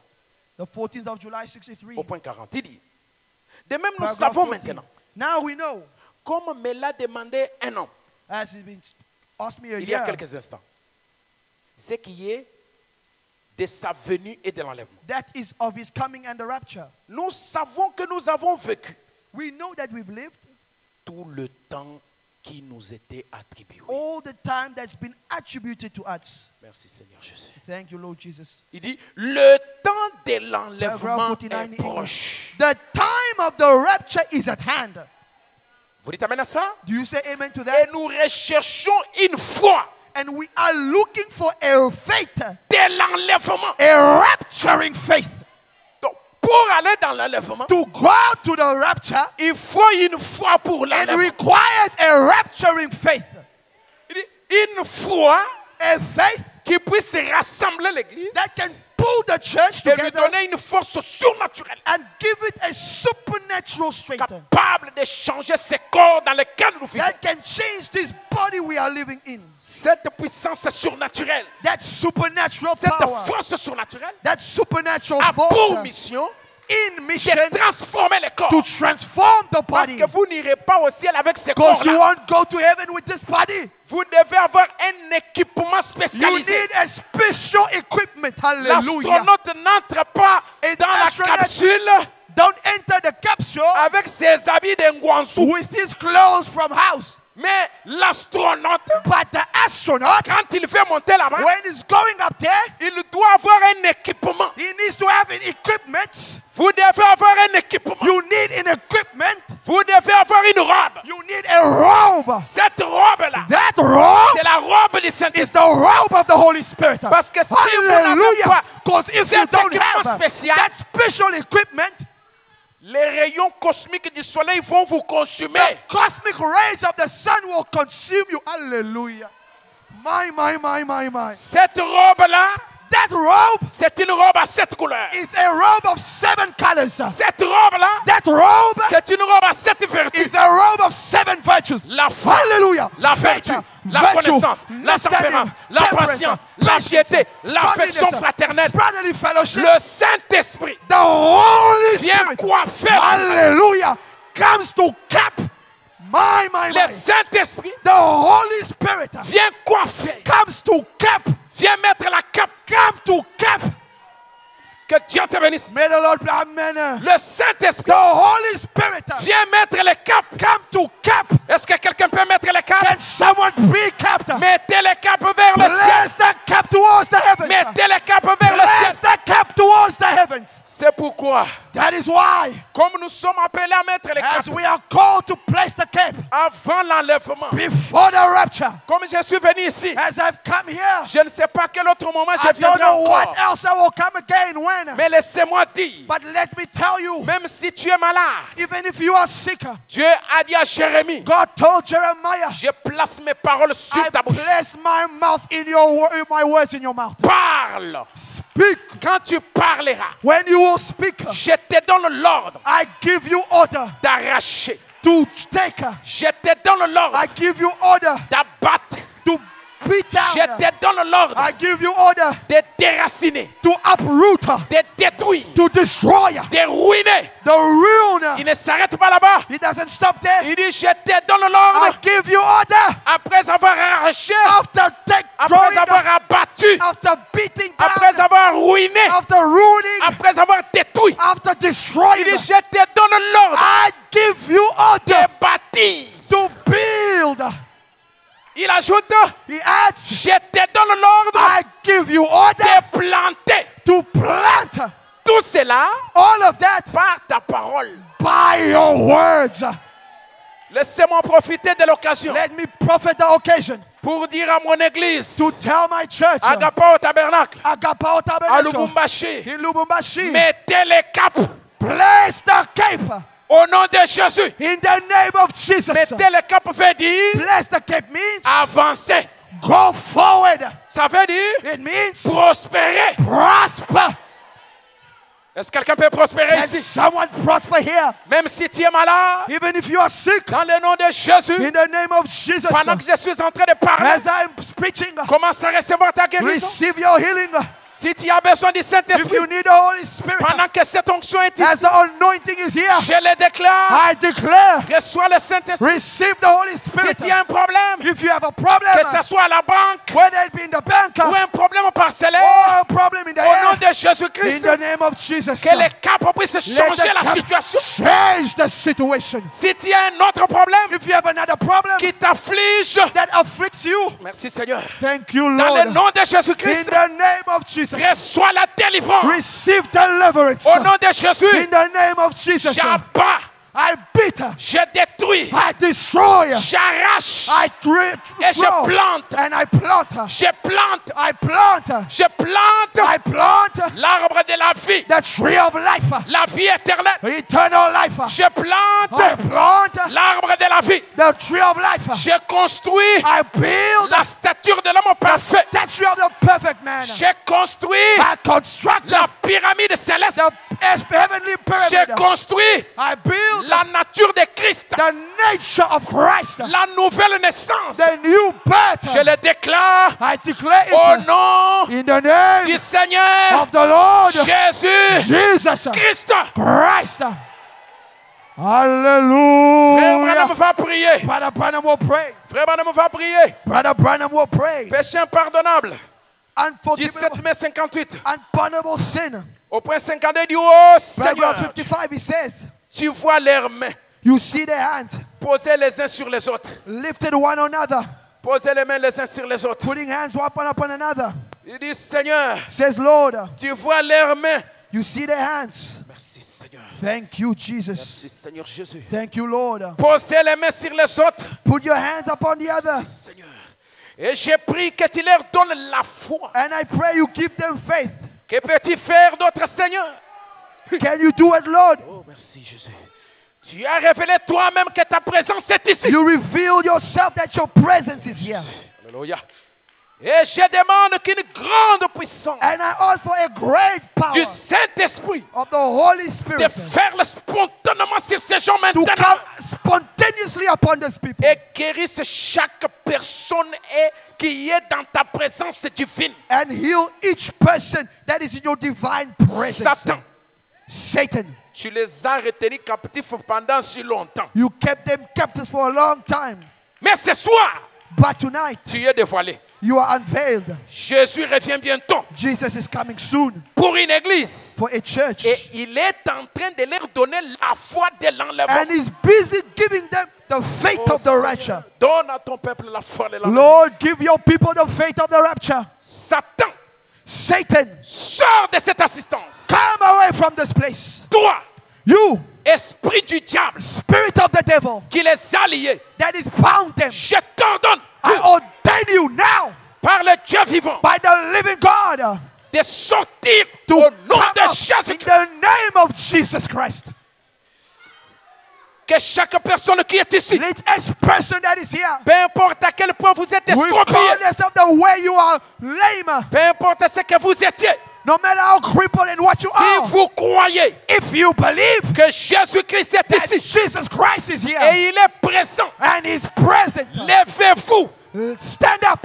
[SPEAKER 4] the 14th of July 63,
[SPEAKER 5] au point 40, il dit, de même nous
[SPEAKER 4] paragraph
[SPEAKER 5] savons
[SPEAKER 4] 14.
[SPEAKER 5] maintenant,
[SPEAKER 4] Now we know,
[SPEAKER 5] comme me l'a demandé un homme,
[SPEAKER 4] as it's been asked me a
[SPEAKER 5] il y a
[SPEAKER 4] year,
[SPEAKER 5] quelques instants, ce qui est de sa venue et de l'enlèvement.
[SPEAKER 4] that is of his coming and the rapture.
[SPEAKER 5] Nous savons que nous avons vécu
[SPEAKER 4] We know that we've lived
[SPEAKER 5] tout le temps qui nous était attribué.
[SPEAKER 4] all the time that's been attributed to us.
[SPEAKER 5] Merci Seigneur Jésus.
[SPEAKER 4] Thank you, Lord Jesus.
[SPEAKER 5] Il dit, le temps de l'enlèvement
[SPEAKER 4] Paragraph 49
[SPEAKER 5] est
[SPEAKER 4] in English.
[SPEAKER 5] proche.
[SPEAKER 4] The time of the rapture is at hand.
[SPEAKER 5] Vous dites amen à ça?
[SPEAKER 4] Do you say amen to
[SPEAKER 5] Et
[SPEAKER 4] that?
[SPEAKER 5] nous recherchons une foi
[SPEAKER 4] And we are looking for a faith,
[SPEAKER 5] de l'enlèvement.
[SPEAKER 4] a rapturing faith.
[SPEAKER 5] Donc, pour aller dans l'enlèvement,
[SPEAKER 4] To go to the rapture,
[SPEAKER 5] il faut une foi pour
[SPEAKER 4] it
[SPEAKER 5] l'enlèvement.
[SPEAKER 4] requires a rapturing faith.
[SPEAKER 5] Il dit, une foi
[SPEAKER 4] A faith
[SPEAKER 5] qui puisse rassembler l'église
[SPEAKER 4] that can pull the church
[SPEAKER 5] et lui
[SPEAKER 4] together
[SPEAKER 5] donner une force surnaturelle
[SPEAKER 4] and give it a supernatural strength
[SPEAKER 5] capable de changer ce corps dans lequel nous vivons.
[SPEAKER 4] that can change this body we are living in.
[SPEAKER 5] Cette puissance surnaturelle,
[SPEAKER 4] That supernatural
[SPEAKER 5] cette
[SPEAKER 4] power,
[SPEAKER 5] force surnaturelle
[SPEAKER 4] that supernatural
[SPEAKER 5] a pour
[SPEAKER 4] force
[SPEAKER 5] mission
[SPEAKER 4] in mission
[SPEAKER 5] de transformer le corps.
[SPEAKER 4] to transform the
[SPEAKER 5] Parce
[SPEAKER 4] body.
[SPEAKER 5] que vous n'irez pas au ciel avec ce
[SPEAKER 4] Because you
[SPEAKER 5] corps-là.
[SPEAKER 4] won't go to heaven with this body.
[SPEAKER 5] Vous devez avoir un équipement
[SPEAKER 4] You
[SPEAKER 5] spécialisé.
[SPEAKER 4] need a special equipment. Hallelujah.
[SPEAKER 5] L'astronaute n'entre pas
[SPEAKER 4] Et
[SPEAKER 5] dans la
[SPEAKER 4] astronaute-
[SPEAKER 5] capsule
[SPEAKER 4] Don't enter the capsule
[SPEAKER 5] avec ses habits de Nguanzou.
[SPEAKER 4] with his clothes from house.
[SPEAKER 5] Mais l'astronaute,
[SPEAKER 4] But the astronaut,
[SPEAKER 5] quand il fait monter là-bas,
[SPEAKER 4] when he's going up there,
[SPEAKER 5] il doit avoir un équipement.
[SPEAKER 4] he needs to have an equipment.
[SPEAKER 5] Vous devez avoir un équipement.
[SPEAKER 4] You need an equipment.
[SPEAKER 5] Vous devez avoir une robe.
[SPEAKER 4] You need a robe.
[SPEAKER 5] Cette robe-là,
[SPEAKER 4] That robe
[SPEAKER 5] c'est la robe du
[SPEAKER 4] is
[SPEAKER 5] Saint-Esprit.
[SPEAKER 4] the robe of the Holy Spirit.
[SPEAKER 5] Parce que si vous n'avez
[SPEAKER 4] Hallelujah.
[SPEAKER 5] pas
[SPEAKER 4] Because if you
[SPEAKER 5] cet
[SPEAKER 4] don't
[SPEAKER 5] équipement
[SPEAKER 4] have
[SPEAKER 5] spécial,
[SPEAKER 4] that special equipment,
[SPEAKER 5] les rayons cosmiques du soleil vont vous consumer.
[SPEAKER 4] the cosmic rays of the sun will consume you. Hallelujah. My.
[SPEAKER 5] Cette robe-là,
[SPEAKER 4] That robe
[SPEAKER 5] c'est une robe à 7 couleurs.
[SPEAKER 4] is a robe of 7 colors.
[SPEAKER 5] Cette robe-là,
[SPEAKER 4] That robe
[SPEAKER 5] c'est une robe à 7 vertus.
[SPEAKER 4] is a robe of 7 virtues.
[SPEAKER 5] La foi,
[SPEAKER 4] Hallelujah.
[SPEAKER 5] la
[SPEAKER 4] Faith,
[SPEAKER 5] vertu, la
[SPEAKER 4] virtue,
[SPEAKER 5] connaissance, la
[SPEAKER 4] understanding,
[SPEAKER 5] tempérance, la
[SPEAKER 4] temperance,
[SPEAKER 5] patience, la
[SPEAKER 4] patience,
[SPEAKER 5] piété, l'affection
[SPEAKER 4] godliness,
[SPEAKER 5] fraternelle.
[SPEAKER 4] brotherly fellowship.
[SPEAKER 5] Le Saint-Esprit
[SPEAKER 4] The Holy
[SPEAKER 5] vient
[SPEAKER 4] Spirit,
[SPEAKER 5] coiffer.
[SPEAKER 4] hallelujah, comes to cap my.
[SPEAKER 5] Le Saint-Esprit
[SPEAKER 4] The Holy Spirit
[SPEAKER 5] vient coiffer,
[SPEAKER 4] comes to cap,
[SPEAKER 5] vient mettre la cape.
[SPEAKER 4] come to cap.
[SPEAKER 5] Que Dieu te bénisse.
[SPEAKER 4] May the Lord, amen.
[SPEAKER 5] Le Saint-Esprit
[SPEAKER 4] The Holy Spirit
[SPEAKER 5] vient mettre les capes.
[SPEAKER 4] come to cap.
[SPEAKER 5] Est-ce que quelqu'un peut mettre les capes?
[SPEAKER 4] Can someone be capped?
[SPEAKER 5] Mettez les capes vers le ciel.
[SPEAKER 4] Place the cap towards the heavens.
[SPEAKER 5] Mettez les capes vers le ciel.
[SPEAKER 4] Place the cap towards the heavens.
[SPEAKER 5] C'est pourquoi,
[SPEAKER 4] That is why,
[SPEAKER 5] comme nous sommes appelés à mettre les
[SPEAKER 4] as
[SPEAKER 5] capes
[SPEAKER 4] we are called to place the cap
[SPEAKER 5] avant l'enlèvement,
[SPEAKER 4] before the rapture,
[SPEAKER 5] comme je suis venu ici,
[SPEAKER 4] as I've come here,
[SPEAKER 5] je ne sais pas quel autre moment je
[SPEAKER 4] I don't
[SPEAKER 5] viendrai
[SPEAKER 4] know what
[SPEAKER 5] encore.
[SPEAKER 4] else I will come again when.
[SPEAKER 5] Mais laissez-moi dire,
[SPEAKER 4] But let me tell you,
[SPEAKER 5] même si tu es malade,
[SPEAKER 4] even if you are sick,
[SPEAKER 5] Dieu a dit à Jérémie,
[SPEAKER 4] God told Jeremiah,
[SPEAKER 5] je place mes paroles sur
[SPEAKER 4] I
[SPEAKER 5] ta bouche.
[SPEAKER 4] place my mouth in your my words in your mouth.
[SPEAKER 5] Parle.
[SPEAKER 4] Speak.
[SPEAKER 5] Quand tu parleras,
[SPEAKER 4] When you will speak,
[SPEAKER 5] je te donne l'ordre
[SPEAKER 4] I give you order
[SPEAKER 5] d'arracher.
[SPEAKER 4] to take.
[SPEAKER 5] Je te donne l'ordre
[SPEAKER 4] I give you order
[SPEAKER 5] d'abattre.
[SPEAKER 4] to beat
[SPEAKER 5] Je
[SPEAKER 4] down.
[SPEAKER 5] te donne l'ordre
[SPEAKER 4] I give you order
[SPEAKER 5] de déraciner,
[SPEAKER 4] to uproot,
[SPEAKER 5] de détruire,
[SPEAKER 4] to destroy,
[SPEAKER 5] de ruiner.
[SPEAKER 4] the ruin.
[SPEAKER 5] Il ne s'arrête pas là-bas.
[SPEAKER 4] He doesn't stop there.
[SPEAKER 5] Il dit, je te donne
[SPEAKER 4] I
[SPEAKER 5] l'ordre
[SPEAKER 4] give you order
[SPEAKER 5] après avoir arraché,
[SPEAKER 4] after
[SPEAKER 5] après avoir abattu,
[SPEAKER 4] after beating down,
[SPEAKER 5] après avoir ruiné,
[SPEAKER 4] after ruining,
[SPEAKER 5] après avoir détruit.
[SPEAKER 4] after
[SPEAKER 5] Il
[SPEAKER 4] destroying.
[SPEAKER 5] dit, je te donne l'ordre
[SPEAKER 4] I give you order
[SPEAKER 5] de bâtir.
[SPEAKER 4] to build.
[SPEAKER 5] Il ajoute,
[SPEAKER 4] He adds,
[SPEAKER 5] je te donne l'ordre
[SPEAKER 4] I give you order
[SPEAKER 5] de planter.
[SPEAKER 4] to plant
[SPEAKER 5] Tout cela
[SPEAKER 4] all of that
[SPEAKER 5] par ta parole.
[SPEAKER 4] by your words.
[SPEAKER 5] Laissez-moi profiter de l'occasion
[SPEAKER 4] Let me profit the occasion
[SPEAKER 5] pour dire à mon église,
[SPEAKER 4] to tell my church,
[SPEAKER 5] à Agapa au tabernacle,
[SPEAKER 4] Agapao
[SPEAKER 5] à
[SPEAKER 4] Tabernacle,
[SPEAKER 5] Lubumbashi,
[SPEAKER 4] in Lubumbashi,
[SPEAKER 5] mettez les caps
[SPEAKER 4] place the cape
[SPEAKER 5] au nom de Jésus.
[SPEAKER 4] in the name of Jesus.
[SPEAKER 5] Mettez les caps veut dire
[SPEAKER 4] Place the cape means
[SPEAKER 5] avancer.
[SPEAKER 4] go forward.
[SPEAKER 5] Ça veut dire
[SPEAKER 4] It means
[SPEAKER 5] prospérer.
[SPEAKER 4] prosper.
[SPEAKER 5] Est-ce que quelqu'un peut prospérer
[SPEAKER 4] Can
[SPEAKER 5] ici?
[SPEAKER 4] someone prosper here?
[SPEAKER 5] Même si tu es malade,
[SPEAKER 4] Even if you are sick,
[SPEAKER 5] dans le nom de Jésus,
[SPEAKER 4] in the name of Jesus,
[SPEAKER 5] pendant que je suis en train de parler,
[SPEAKER 4] as I'm preaching,
[SPEAKER 5] commence à recevoir ta guérison.
[SPEAKER 4] receive your healing.
[SPEAKER 5] Si tu as besoin du
[SPEAKER 4] If
[SPEAKER 5] Saint-Esprit,
[SPEAKER 4] you need the Holy Spirit,
[SPEAKER 5] pendant que cette onction est
[SPEAKER 4] as
[SPEAKER 5] ici,
[SPEAKER 4] the anointing is here,
[SPEAKER 5] je le déclare,
[SPEAKER 4] I declare,
[SPEAKER 5] reçois le Saint-Esprit.
[SPEAKER 4] receive the Holy
[SPEAKER 5] Si
[SPEAKER 4] Spirit.
[SPEAKER 5] tu as un problème,
[SPEAKER 4] If you have a problem,
[SPEAKER 5] que ce soit à la banque
[SPEAKER 4] whether it be in the bank
[SPEAKER 5] ou un problème
[SPEAKER 4] or
[SPEAKER 5] parcellaire,
[SPEAKER 4] a problem in the
[SPEAKER 5] au nom
[SPEAKER 4] air,
[SPEAKER 5] de
[SPEAKER 4] in
[SPEAKER 5] Jésus-Christ,
[SPEAKER 4] the name of Jesus,
[SPEAKER 5] que les capes puissent
[SPEAKER 4] let
[SPEAKER 5] changer la
[SPEAKER 4] the
[SPEAKER 5] situation.
[SPEAKER 4] change the situation.
[SPEAKER 5] Si tu as un autre problème
[SPEAKER 4] If you have another problem
[SPEAKER 5] qui t'afflige,
[SPEAKER 4] that afflicts you,
[SPEAKER 5] merci Seigneur,
[SPEAKER 4] thank you,
[SPEAKER 5] dans le
[SPEAKER 4] Lord.
[SPEAKER 5] nom de
[SPEAKER 4] In
[SPEAKER 5] Jésus-Christ,
[SPEAKER 4] the name of Jesus,
[SPEAKER 5] reçois la délivrance.
[SPEAKER 4] receive deliverance.
[SPEAKER 5] Au nom de Jésus,
[SPEAKER 4] In the name of Jesus,
[SPEAKER 5] j'abats,
[SPEAKER 4] I beat,
[SPEAKER 5] je détruis,
[SPEAKER 4] I destroy,
[SPEAKER 5] j'arrache
[SPEAKER 4] I
[SPEAKER 5] et je
[SPEAKER 4] throw,
[SPEAKER 5] plante,
[SPEAKER 4] and I plant,
[SPEAKER 5] je plante,
[SPEAKER 4] I plant,
[SPEAKER 5] je plante
[SPEAKER 4] I plant
[SPEAKER 5] l'arbre de la vie,
[SPEAKER 4] the tree of life,
[SPEAKER 5] la vie éternelle.
[SPEAKER 4] eternal life.
[SPEAKER 5] Je plante
[SPEAKER 4] I plant
[SPEAKER 5] l'arbre de la vie.
[SPEAKER 4] the tree of life.
[SPEAKER 5] Je construis
[SPEAKER 4] I build
[SPEAKER 5] la stature de l'homme
[SPEAKER 4] the
[SPEAKER 5] parfait.
[SPEAKER 4] statue of the perfect man.
[SPEAKER 5] Je construis
[SPEAKER 4] I construct
[SPEAKER 5] la pyramide céleste.
[SPEAKER 4] the heavenly
[SPEAKER 5] Je
[SPEAKER 4] pyramid.
[SPEAKER 5] construis
[SPEAKER 4] I build
[SPEAKER 5] la nature de Christ,
[SPEAKER 4] the nature of Christ,
[SPEAKER 5] la nouvelle naissance.
[SPEAKER 4] the new birth.
[SPEAKER 5] Je le déclare
[SPEAKER 4] I declare
[SPEAKER 5] au
[SPEAKER 4] it
[SPEAKER 5] nom
[SPEAKER 4] in the name
[SPEAKER 5] du Seigneur
[SPEAKER 4] of the Lord
[SPEAKER 5] Jésus
[SPEAKER 4] Jesus
[SPEAKER 5] Christ.
[SPEAKER 4] Christ.
[SPEAKER 5] Frère
[SPEAKER 4] Hallelujah.
[SPEAKER 5] Branham va prier.
[SPEAKER 4] Brother Branham will pray.
[SPEAKER 5] Frère Branham va prier.
[SPEAKER 4] Brother Branham will pray.
[SPEAKER 5] Péché impardonnable. 17
[SPEAKER 4] Unforgivable,
[SPEAKER 5] mai 58.
[SPEAKER 4] unpardonable sin.
[SPEAKER 5] Au point 52 dit, oh Seigneur,
[SPEAKER 4] Paragraph 55, he says,
[SPEAKER 5] tu vois leurs mains
[SPEAKER 4] you see their hands
[SPEAKER 5] posées les uns sur les autres.
[SPEAKER 4] lifted one another,
[SPEAKER 5] Posez les mains les uns sur les autres.
[SPEAKER 4] putting hands one upon another.
[SPEAKER 5] Il dit, Seigneur,
[SPEAKER 4] Says, Lord,
[SPEAKER 5] tu vois leurs mains.
[SPEAKER 4] you see their hands.
[SPEAKER 5] Merci Seigneur.
[SPEAKER 4] Thank you, Jesus.
[SPEAKER 5] Merci Seigneur Jésus.
[SPEAKER 4] Thank you, Lord.
[SPEAKER 5] Posez les mains sur les autres.
[SPEAKER 4] Put your hands upon the other.
[SPEAKER 5] Merci Seigneur. Et j'ai pris que tu leur donnes la foi.
[SPEAKER 4] And I pray you give them faith.
[SPEAKER 5] Que peux-tu faire d'autre, Seigneur?
[SPEAKER 4] Can you do it, Lord?
[SPEAKER 5] Oh, merci Jésus. Tu as révélé toi-même que ta présence est ici.
[SPEAKER 4] You reveal yourself that your presence is here.
[SPEAKER 5] Alléluia. Et je demande qu'une grande puissance
[SPEAKER 4] And I ask for a great power
[SPEAKER 5] du Saint-Esprit
[SPEAKER 4] of the Holy
[SPEAKER 5] de
[SPEAKER 4] Spirit
[SPEAKER 5] faire le spontanément sur ces gens
[SPEAKER 4] to
[SPEAKER 5] maintenant
[SPEAKER 4] come spontaneously upon these people
[SPEAKER 5] et guérisse chaque personne et qui est dans ta présence divine.
[SPEAKER 4] and heal each person that is in your divine presence. Satan,
[SPEAKER 5] Tu les as retenus captifs pendant si longtemps.
[SPEAKER 4] you kept them captives for a long time.
[SPEAKER 5] Mais ce soir,
[SPEAKER 4] But tonight,
[SPEAKER 5] tu es dévoilé.
[SPEAKER 4] you are unveiled.
[SPEAKER 5] Jésus revient bientôt
[SPEAKER 4] Jesus is coming soon
[SPEAKER 5] pour une église.
[SPEAKER 4] for a church.
[SPEAKER 5] Et il est en train de leur donner la foi de l'enlèvement.
[SPEAKER 4] And he's busy giving them the faith
[SPEAKER 5] Oh,
[SPEAKER 4] of the rapture.
[SPEAKER 5] Seigneur, donne à ton peuple la foi de l'enlèvement.
[SPEAKER 4] Lord, give your people the faith of the rapture.
[SPEAKER 5] Satan,
[SPEAKER 4] Satan,
[SPEAKER 5] sors de cette assistance.
[SPEAKER 4] come away from this place.
[SPEAKER 5] Toi,
[SPEAKER 4] You,
[SPEAKER 5] esprit du diable,
[SPEAKER 4] spirit of the devil,
[SPEAKER 5] qui les a liés,
[SPEAKER 4] that is bound them.
[SPEAKER 5] je t'ordonne
[SPEAKER 4] I ordain you now
[SPEAKER 5] par le Dieu vivant
[SPEAKER 4] by the living God
[SPEAKER 5] de sortir
[SPEAKER 4] to
[SPEAKER 5] au nom
[SPEAKER 4] come
[SPEAKER 5] de
[SPEAKER 4] out in
[SPEAKER 5] Jésus-Christ.
[SPEAKER 4] the name of Jesus Christ.
[SPEAKER 5] Que chaque personne qui est ici,
[SPEAKER 4] Let each person that is here,
[SPEAKER 5] peu importe à quel point vous êtes estropié,
[SPEAKER 4] regardless of the way you are lame,
[SPEAKER 5] peu importe ce que vous étiez,
[SPEAKER 4] no matter how crippled and what you
[SPEAKER 5] si
[SPEAKER 4] are,
[SPEAKER 5] vous croyez
[SPEAKER 4] if you believe
[SPEAKER 5] que Jésus-Christ est
[SPEAKER 4] that
[SPEAKER 5] ici
[SPEAKER 4] Jesus Christ is here
[SPEAKER 5] et il est présent,
[SPEAKER 4] and is present,
[SPEAKER 5] levez-vous,
[SPEAKER 4] stand up,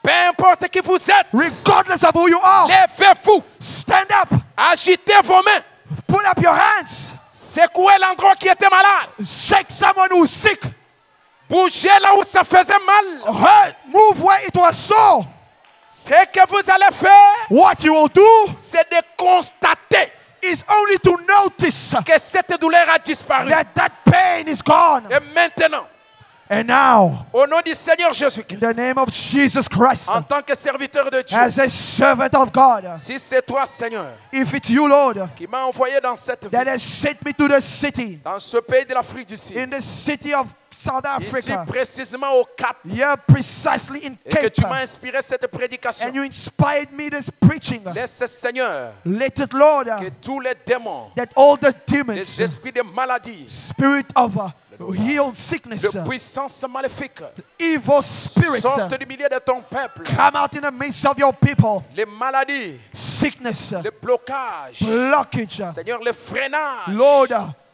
[SPEAKER 5] Peu importe qui vous êtes.
[SPEAKER 4] regardless of who you are,
[SPEAKER 5] Levez-vous.
[SPEAKER 4] stand up,
[SPEAKER 5] Agitez vos mains.
[SPEAKER 4] put up your hands,
[SPEAKER 5] Secouez l'endroit qui était malade.
[SPEAKER 4] shake someone who's sick,
[SPEAKER 5] Bougez là où ça faisait mal.
[SPEAKER 4] hurt, move where it was sore.
[SPEAKER 5] Ce que vous allez faire,
[SPEAKER 4] What you will do
[SPEAKER 5] c'est de constater
[SPEAKER 4] is only to notice
[SPEAKER 5] que cette douleur a disparu.
[SPEAKER 4] that pain is gone.
[SPEAKER 5] Et maintenant,
[SPEAKER 4] And now,
[SPEAKER 5] au nom du Seigneur
[SPEAKER 4] in
[SPEAKER 5] Jésus-Christ,
[SPEAKER 4] the name of Jesus Christ,
[SPEAKER 5] en tant que serviteur de Dieu,
[SPEAKER 4] as a servant of God,
[SPEAKER 5] si c'est toi, Seigneur,
[SPEAKER 4] if it's you, Lord,
[SPEAKER 5] qui m'a envoyé dans cette
[SPEAKER 4] that
[SPEAKER 5] ville,
[SPEAKER 4] has sent me to the city,
[SPEAKER 5] dans ce pays de l'Afrique du Sud,
[SPEAKER 4] in the city of South
[SPEAKER 5] ici
[SPEAKER 4] Africa,
[SPEAKER 5] précisément au Cap,
[SPEAKER 4] here precisely in
[SPEAKER 5] et que
[SPEAKER 4] Cape
[SPEAKER 5] tu m'as
[SPEAKER 4] Town,
[SPEAKER 5] inspiré cette prédication.
[SPEAKER 4] and you inspired me this preaching.
[SPEAKER 5] Laisse, Seigneur,
[SPEAKER 4] Let it, Lord,
[SPEAKER 5] que tous les démons,
[SPEAKER 4] that all the
[SPEAKER 5] les
[SPEAKER 4] demons,
[SPEAKER 5] esprits de maladie,
[SPEAKER 4] spirit of healed sickness,
[SPEAKER 5] de puissance maléfique,
[SPEAKER 4] evil spirits,
[SPEAKER 5] sortent du milieu de ton peuple.
[SPEAKER 4] come out in the midst of your people.
[SPEAKER 5] Les maladies,
[SPEAKER 4] Sickness,
[SPEAKER 5] les blocages,
[SPEAKER 4] blockage,
[SPEAKER 5] Seigneur, les freinages,
[SPEAKER 4] Lord,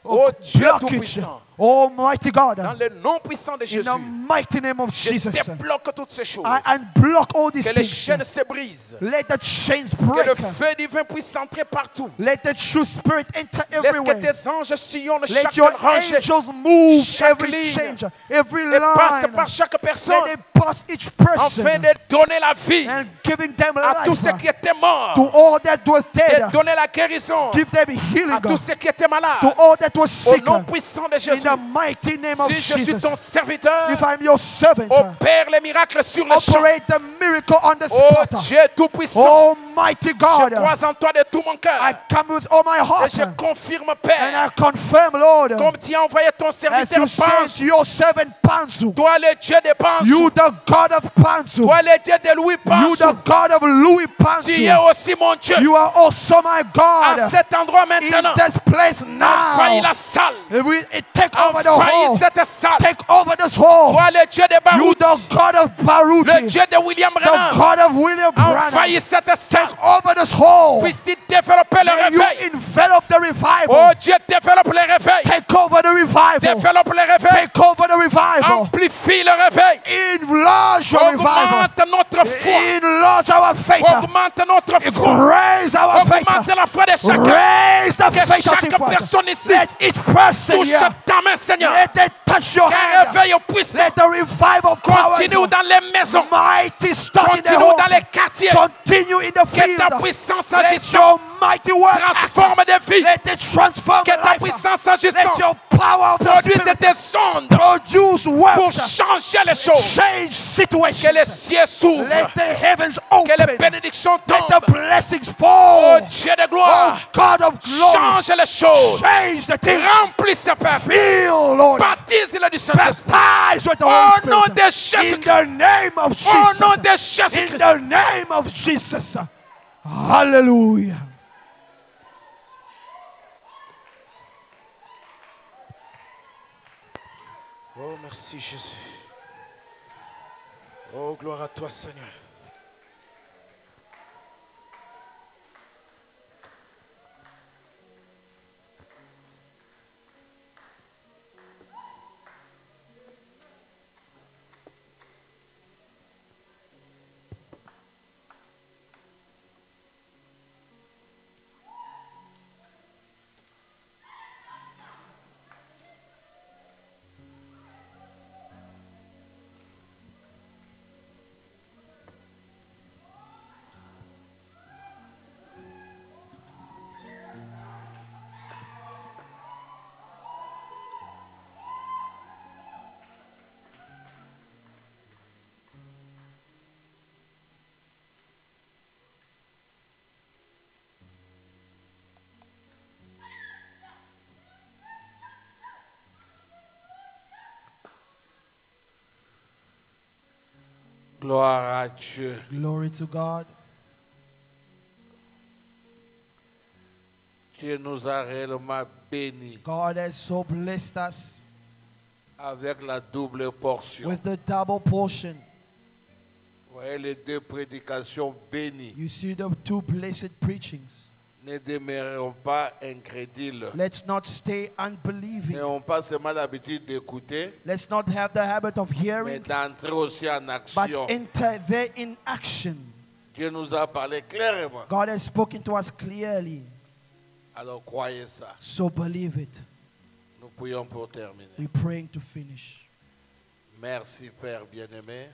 [SPEAKER 5] Oh Dieu
[SPEAKER 4] blockage,
[SPEAKER 5] tout-puissant,
[SPEAKER 4] Almighty God,
[SPEAKER 5] dans le nom puissant de
[SPEAKER 4] in
[SPEAKER 5] Jésus,
[SPEAKER 4] the mighty name of
[SPEAKER 5] je
[SPEAKER 4] Jesus,
[SPEAKER 5] débloque toutes ces choses.
[SPEAKER 4] I unblock all these
[SPEAKER 5] Que les
[SPEAKER 4] things.
[SPEAKER 5] chaînes se brisent.
[SPEAKER 4] Let the chains
[SPEAKER 5] Que le
[SPEAKER 4] break.
[SPEAKER 5] feu divin puisse entrer partout.
[SPEAKER 4] Let the true spirit enter
[SPEAKER 5] Laisse que
[SPEAKER 4] everywhere.
[SPEAKER 5] tes anges sillonnent
[SPEAKER 4] Let
[SPEAKER 5] chaque
[SPEAKER 4] your
[SPEAKER 5] rangée
[SPEAKER 4] angels move
[SPEAKER 5] chaque
[SPEAKER 4] every
[SPEAKER 5] ligne,
[SPEAKER 4] change, every
[SPEAKER 5] et passe
[SPEAKER 4] line.
[SPEAKER 5] par chaque personne
[SPEAKER 4] Let it pass each person
[SPEAKER 5] afin de donner la vie
[SPEAKER 4] and giving them
[SPEAKER 5] à tous ceux
[SPEAKER 4] life
[SPEAKER 5] qui étaient morts,
[SPEAKER 4] to all that was
[SPEAKER 5] de
[SPEAKER 4] dead.
[SPEAKER 5] donner la guérison
[SPEAKER 4] Give them healing
[SPEAKER 5] à tous ceux qui étaient malades.
[SPEAKER 4] to all that was
[SPEAKER 5] Au
[SPEAKER 4] sick.
[SPEAKER 5] nom puissant de
[SPEAKER 4] In
[SPEAKER 5] Jésus,
[SPEAKER 4] the mighty name of
[SPEAKER 5] si je suis
[SPEAKER 4] Jesus.
[SPEAKER 5] ton serviteur,
[SPEAKER 4] If I'm your servant,
[SPEAKER 5] opère les miracles sur le champ.
[SPEAKER 4] operate the miracle on the
[SPEAKER 5] Oh
[SPEAKER 4] spot.
[SPEAKER 5] Dieu tout-puissant,
[SPEAKER 4] Almighty
[SPEAKER 5] je
[SPEAKER 4] God,
[SPEAKER 5] crois en toi de tout mon
[SPEAKER 4] I
[SPEAKER 5] cœur.
[SPEAKER 4] come with all my
[SPEAKER 5] Et
[SPEAKER 4] heart
[SPEAKER 5] je confirme,
[SPEAKER 4] and
[SPEAKER 5] Père,
[SPEAKER 4] I confirm, Lord,
[SPEAKER 5] comme tu as envoyé ton
[SPEAKER 4] as
[SPEAKER 5] serviteur
[SPEAKER 4] you said
[SPEAKER 5] Panzu,
[SPEAKER 4] to your servant Panzu,
[SPEAKER 5] toi le Dieu de Panzu,
[SPEAKER 4] you the God of Panzu,
[SPEAKER 5] toi le Dieu de Louis
[SPEAKER 4] you
[SPEAKER 5] Panzu,
[SPEAKER 4] the God of Louis
[SPEAKER 5] tu es
[SPEAKER 4] Panzu,
[SPEAKER 5] aussi mon Dieu.
[SPEAKER 4] you are also my
[SPEAKER 5] À
[SPEAKER 4] God.
[SPEAKER 5] cet endroit
[SPEAKER 4] In
[SPEAKER 5] maintenant,
[SPEAKER 4] this place
[SPEAKER 5] envahis
[SPEAKER 4] now,
[SPEAKER 5] la salle,
[SPEAKER 4] take over the
[SPEAKER 5] envahis
[SPEAKER 4] hall,
[SPEAKER 5] cette salle.
[SPEAKER 4] take over this hall.
[SPEAKER 5] Toi le Dieu de
[SPEAKER 4] You
[SPEAKER 5] Baroud,
[SPEAKER 4] the God of
[SPEAKER 5] le
[SPEAKER 4] Baruti,
[SPEAKER 5] Dieu de William
[SPEAKER 4] the
[SPEAKER 5] Branham,
[SPEAKER 4] God of William Branham,
[SPEAKER 5] envahis cette salle.
[SPEAKER 4] take over this hall.
[SPEAKER 5] Puisses-tu développer le
[SPEAKER 4] May you
[SPEAKER 5] réveil.
[SPEAKER 4] envelop the
[SPEAKER 5] Oh
[SPEAKER 4] revival.
[SPEAKER 5] Dieu, développe le réveil.
[SPEAKER 4] Take over the revival.
[SPEAKER 5] Développe le réveil.
[SPEAKER 4] Take over the revival.
[SPEAKER 5] Amplifie le réveil.
[SPEAKER 4] Enlarge your revival.
[SPEAKER 5] Augmente notre foi.
[SPEAKER 4] Enlarge our faith.
[SPEAKER 5] Augmente notre foi.
[SPEAKER 4] Raise our faith.
[SPEAKER 5] Augmente la foi de chacun.
[SPEAKER 4] Raise the
[SPEAKER 5] Que
[SPEAKER 4] faith of
[SPEAKER 5] chaque
[SPEAKER 4] people.
[SPEAKER 5] personne ici
[SPEAKER 4] Let each person
[SPEAKER 5] touche
[SPEAKER 4] here,
[SPEAKER 5] ta main, Seigneur.
[SPEAKER 4] let it touch your
[SPEAKER 5] Qu'un
[SPEAKER 4] hand.
[SPEAKER 5] réveil puissant
[SPEAKER 4] Let the revival power
[SPEAKER 5] continue dans les maisons.
[SPEAKER 4] mighty start in the
[SPEAKER 5] Continue dans les
[SPEAKER 4] home.
[SPEAKER 5] quartiers.
[SPEAKER 4] Continue in the
[SPEAKER 5] Que ta
[SPEAKER 4] field.
[SPEAKER 5] puissance
[SPEAKER 4] Let
[SPEAKER 5] agissante
[SPEAKER 4] your mighty work
[SPEAKER 5] transforme des vies.
[SPEAKER 4] let it transform
[SPEAKER 5] Que ta
[SPEAKER 4] life.
[SPEAKER 5] puissance
[SPEAKER 4] Let
[SPEAKER 5] agissante
[SPEAKER 4] your power of the
[SPEAKER 5] produise
[SPEAKER 4] Spirit
[SPEAKER 5] des ondes
[SPEAKER 4] produce
[SPEAKER 5] pour
[SPEAKER 4] works,
[SPEAKER 5] changer les choses.
[SPEAKER 4] change
[SPEAKER 5] Que
[SPEAKER 4] situations.
[SPEAKER 5] les cieux s'ouvrent.
[SPEAKER 4] Let the heavens
[SPEAKER 5] Que les
[SPEAKER 4] open.
[SPEAKER 5] bénédictions
[SPEAKER 4] Let the
[SPEAKER 5] tombent.
[SPEAKER 4] blessings
[SPEAKER 5] Oh
[SPEAKER 4] fall.
[SPEAKER 5] Dieu de
[SPEAKER 4] Oh
[SPEAKER 5] gloire,
[SPEAKER 4] God of glory,
[SPEAKER 5] change les choses.
[SPEAKER 4] change the things.
[SPEAKER 5] Remplis ce peuple.
[SPEAKER 4] Feel, Lord.
[SPEAKER 5] Baptise-le du Saint-Esprit.
[SPEAKER 4] Baptize with the
[SPEAKER 5] Au
[SPEAKER 4] Holy
[SPEAKER 5] nom
[SPEAKER 4] Spirit.
[SPEAKER 5] de Jésus
[SPEAKER 4] In the name of
[SPEAKER 5] Au nom de
[SPEAKER 4] Jesus. In
[SPEAKER 5] Jésus-Christ.
[SPEAKER 4] the name of Jesus. Hallelujah.
[SPEAKER 5] Oh, merci Jésus. Oh, gloire à toi, Seigneur. Gloire à Dieu.
[SPEAKER 4] Glory to God.
[SPEAKER 6] Dieu nous a réellement bénis
[SPEAKER 4] God has so blessed us
[SPEAKER 6] avec la double portion.
[SPEAKER 4] with the double portion.
[SPEAKER 6] Vous voyez les deux prédications bénies.
[SPEAKER 4] You see the two blessed preachings.
[SPEAKER 6] Ne demeurons pas incrédules.
[SPEAKER 4] Let's not stay unbelieving.
[SPEAKER 6] N'ayons pas seulement l'habitude d'écouter,
[SPEAKER 4] Let's not have the habit of
[SPEAKER 6] mais
[SPEAKER 4] hearing,
[SPEAKER 6] d'entrer aussi en
[SPEAKER 4] but
[SPEAKER 6] action.
[SPEAKER 4] enter there in action.
[SPEAKER 6] Dieu nous a parlé clairement.
[SPEAKER 4] God has spoken to us clearly,
[SPEAKER 6] Alors croyez ça.
[SPEAKER 4] so believe it.
[SPEAKER 6] Nous prions pour terminer.
[SPEAKER 4] We're praying to finish.
[SPEAKER 6] Merci Père bien-aimé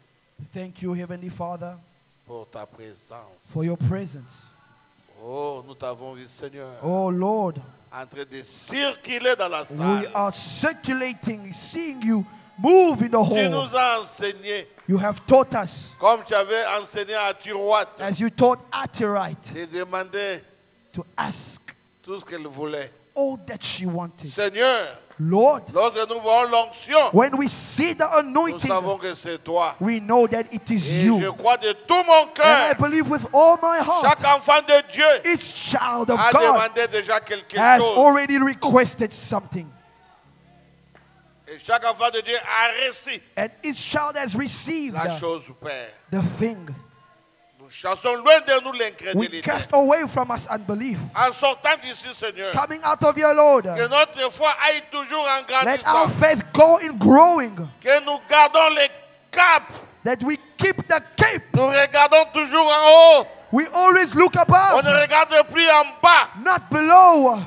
[SPEAKER 4] Thank you, Heavenly Father,
[SPEAKER 6] pour ta présence.
[SPEAKER 4] for your presence.
[SPEAKER 6] Oh, nous t'avons vu Seigneur
[SPEAKER 4] Oh Lord,
[SPEAKER 6] en train de circuler dans la
[SPEAKER 4] we
[SPEAKER 6] salle.
[SPEAKER 4] are circulating, seeing you move in the
[SPEAKER 6] Tu nous
[SPEAKER 4] hall.
[SPEAKER 6] as enseigné,
[SPEAKER 4] You have taught us,
[SPEAKER 6] comme tu avais enseigné à Tiroite,
[SPEAKER 4] as you taught Atirite,
[SPEAKER 6] de demander
[SPEAKER 4] to ask
[SPEAKER 6] tout ce qu'elle voulait.
[SPEAKER 4] all that she wanted.
[SPEAKER 6] Seigneur,
[SPEAKER 4] Lord,
[SPEAKER 6] lorsque nous voyons l'onction,
[SPEAKER 4] when we see the
[SPEAKER 6] nous
[SPEAKER 4] anointing,
[SPEAKER 6] savons que c'est toi.
[SPEAKER 4] we know that it is
[SPEAKER 6] Et
[SPEAKER 4] you.
[SPEAKER 6] je crois de tout mon
[SPEAKER 4] And I
[SPEAKER 6] cœur,
[SPEAKER 4] believe with all my heart,
[SPEAKER 6] chaque enfant de Dieu
[SPEAKER 4] each child of
[SPEAKER 6] a
[SPEAKER 4] God
[SPEAKER 6] demandé déjà quelque
[SPEAKER 4] has
[SPEAKER 6] chose.
[SPEAKER 4] already requested something.
[SPEAKER 6] Et chaque enfant de Dieu a reçu
[SPEAKER 4] And each child has received
[SPEAKER 6] la chose, Père.
[SPEAKER 4] the thing.
[SPEAKER 6] Nous chassons loin de nous
[SPEAKER 4] We
[SPEAKER 6] l'incrédulité.
[SPEAKER 4] cast away from us unbelief.
[SPEAKER 6] En sortant d'ici, Seigneur,
[SPEAKER 4] Coming out of your Lord,
[SPEAKER 6] que notre foi aille toujours en
[SPEAKER 4] let our
[SPEAKER 6] grandissant.
[SPEAKER 4] faith go in growing.
[SPEAKER 6] Que nous gardons les caps.
[SPEAKER 4] That we keep the cape.
[SPEAKER 6] Nous regardons toujours en haut.
[SPEAKER 4] We always look
[SPEAKER 6] On
[SPEAKER 4] above,
[SPEAKER 6] ne regarde plus en bas.
[SPEAKER 4] not below.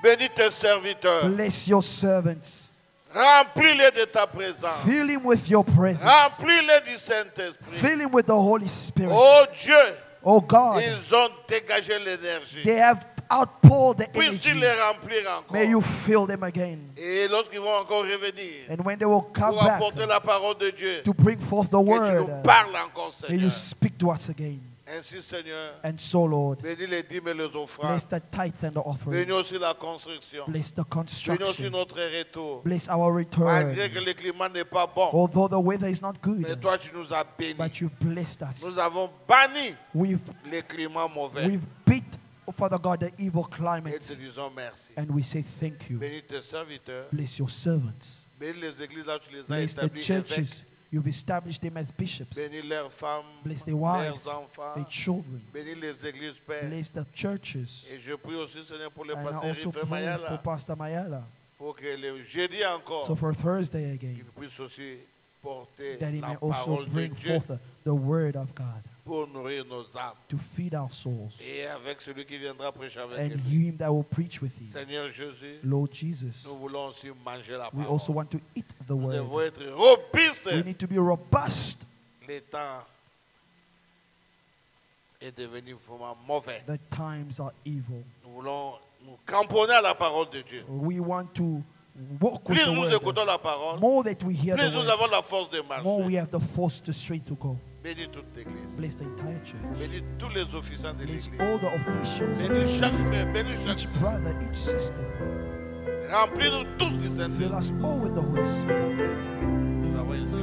[SPEAKER 6] Bénis tes serviteurs.
[SPEAKER 4] Bless your servants.
[SPEAKER 6] Remplis-les de ta présence.
[SPEAKER 4] Fill him with your presence.
[SPEAKER 6] Remplis-les du Saint-Esprit.
[SPEAKER 4] Fill him with the Holy Spirit.
[SPEAKER 6] Oh Dieu,
[SPEAKER 4] Oh God,
[SPEAKER 6] ils ont dégagé l'énergie.
[SPEAKER 4] they have outpoured the
[SPEAKER 6] Puisses-tu
[SPEAKER 4] energy.
[SPEAKER 6] les remplir
[SPEAKER 4] May you
[SPEAKER 6] encore.
[SPEAKER 4] fill them again.
[SPEAKER 6] Et lorsqu'ils vont encore revenir
[SPEAKER 4] And when they will come
[SPEAKER 6] pour
[SPEAKER 4] back
[SPEAKER 6] apporter la parole de Dieu,
[SPEAKER 4] to bring forth the
[SPEAKER 6] que tu nous
[SPEAKER 4] word,
[SPEAKER 6] parles encore,
[SPEAKER 4] may you
[SPEAKER 6] Seigneur.
[SPEAKER 4] speak to us again.
[SPEAKER 6] Ainsi, Seigneur,
[SPEAKER 4] And so, Lord,
[SPEAKER 6] bénis les dîmes et les offrandes.
[SPEAKER 4] bless the tithe and the offering.
[SPEAKER 6] Bénis aussi la construction.
[SPEAKER 4] Bless the
[SPEAKER 6] Bénis aussi
[SPEAKER 4] construction.
[SPEAKER 6] notre retour.
[SPEAKER 4] Bless our return.
[SPEAKER 6] Malgré que le climat n'est pas bon,
[SPEAKER 4] Although the weather is not
[SPEAKER 6] mais
[SPEAKER 4] good,
[SPEAKER 6] toi, tu nous as bénis.
[SPEAKER 4] but you've blessed us.
[SPEAKER 6] Nous avons banni
[SPEAKER 4] We've
[SPEAKER 6] les climats mauvais.
[SPEAKER 4] beat, Father God, the evil
[SPEAKER 6] Et
[SPEAKER 4] climate.
[SPEAKER 6] te disons merci.
[SPEAKER 4] And we say thank you.
[SPEAKER 6] Bénis tes serviteurs.
[SPEAKER 4] Bless your servants.
[SPEAKER 6] Bénis les églises là où tu les as
[SPEAKER 4] Bless the
[SPEAKER 6] établis évêques.
[SPEAKER 4] churches. You've established them as bishops.
[SPEAKER 6] Bénis leurs femmes,
[SPEAKER 4] Bless their wives,
[SPEAKER 6] leurs enfants.
[SPEAKER 4] their children.
[SPEAKER 6] Bénis les églises, Père.
[SPEAKER 4] Bless the churches.
[SPEAKER 6] Et je prie aussi, Seigneur, pour le
[SPEAKER 4] And I
[SPEAKER 6] pasteur
[SPEAKER 4] also
[SPEAKER 6] Riffé
[SPEAKER 4] pray for
[SPEAKER 6] Mayala,
[SPEAKER 4] Pastor Mayala.
[SPEAKER 6] pour que le jeudi encore,
[SPEAKER 4] So for Thursday again,
[SPEAKER 6] qu'il puisse aussi porter
[SPEAKER 4] that he
[SPEAKER 6] la
[SPEAKER 4] may also
[SPEAKER 6] parole de
[SPEAKER 4] bring
[SPEAKER 6] Dieu
[SPEAKER 4] forth the word of God
[SPEAKER 6] pour nourrir nos âmes.
[SPEAKER 4] to feed our souls.
[SPEAKER 6] Et avec celui qui viendra prêcher avec
[SPEAKER 4] And
[SPEAKER 6] lui.
[SPEAKER 4] him that will preach with you.
[SPEAKER 6] Seigneur Jésus,
[SPEAKER 4] Lord Jesus,
[SPEAKER 6] nous voulons aussi manger la
[SPEAKER 4] we
[SPEAKER 6] parole.
[SPEAKER 4] also want to eat the
[SPEAKER 6] Nous
[SPEAKER 4] word.
[SPEAKER 6] devons être robustes.
[SPEAKER 4] We need to be robust.
[SPEAKER 6] Le temps est devenu vraiment mauvais.
[SPEAKER 4] The times are evil.
[SPEAKER 6] Nous voulons nous cramponner à la parole de Dieu.
[SPEAKER 4] We want to walk with
[SPEAKER 6] Plus
[SPEAKER 4] the
[SPEAKER 6] nous
[SPEAKER 4] word.
[SPEAKER 6] écoutons la parole,
[SPEAKER 4] More that we hear
[SPEAKER 6] plus
[SPEAKER 4] the
[SPEAKER 6] nous
[SPEAKER 4] word,
[SPEAKER 6] avons la force de
[SPEAKER 4] more we
[SPEAKER 6] marcher.
[SPEAKER 4] have the force to straight to go.
[SPEAKER 6] Bénis toute l'église.
[SPEAKER 4] Bless the entire church.
[SPEAKER 6] Bénis tous les officiants de
[SPEAKER 4] Bless
[SPEAKER 6] l'église.
[SPEAKER 4] all the officials,
[SPEAKER 6] Bénis chaque frère, bénis chaque
[SPEAKER 4] each
[SPEAKER 6] soeur.
[SPEAKER 4] brother, each sister.
[SPEAKER 6] Remplis-nous tous du
[SPEAKER 4] Fill
[SPEAKER 6] Saint-Esprit.
[SPEAKER 4] us all with the Holy Spirit.
[SPEAKER 6] Nous avons ainsi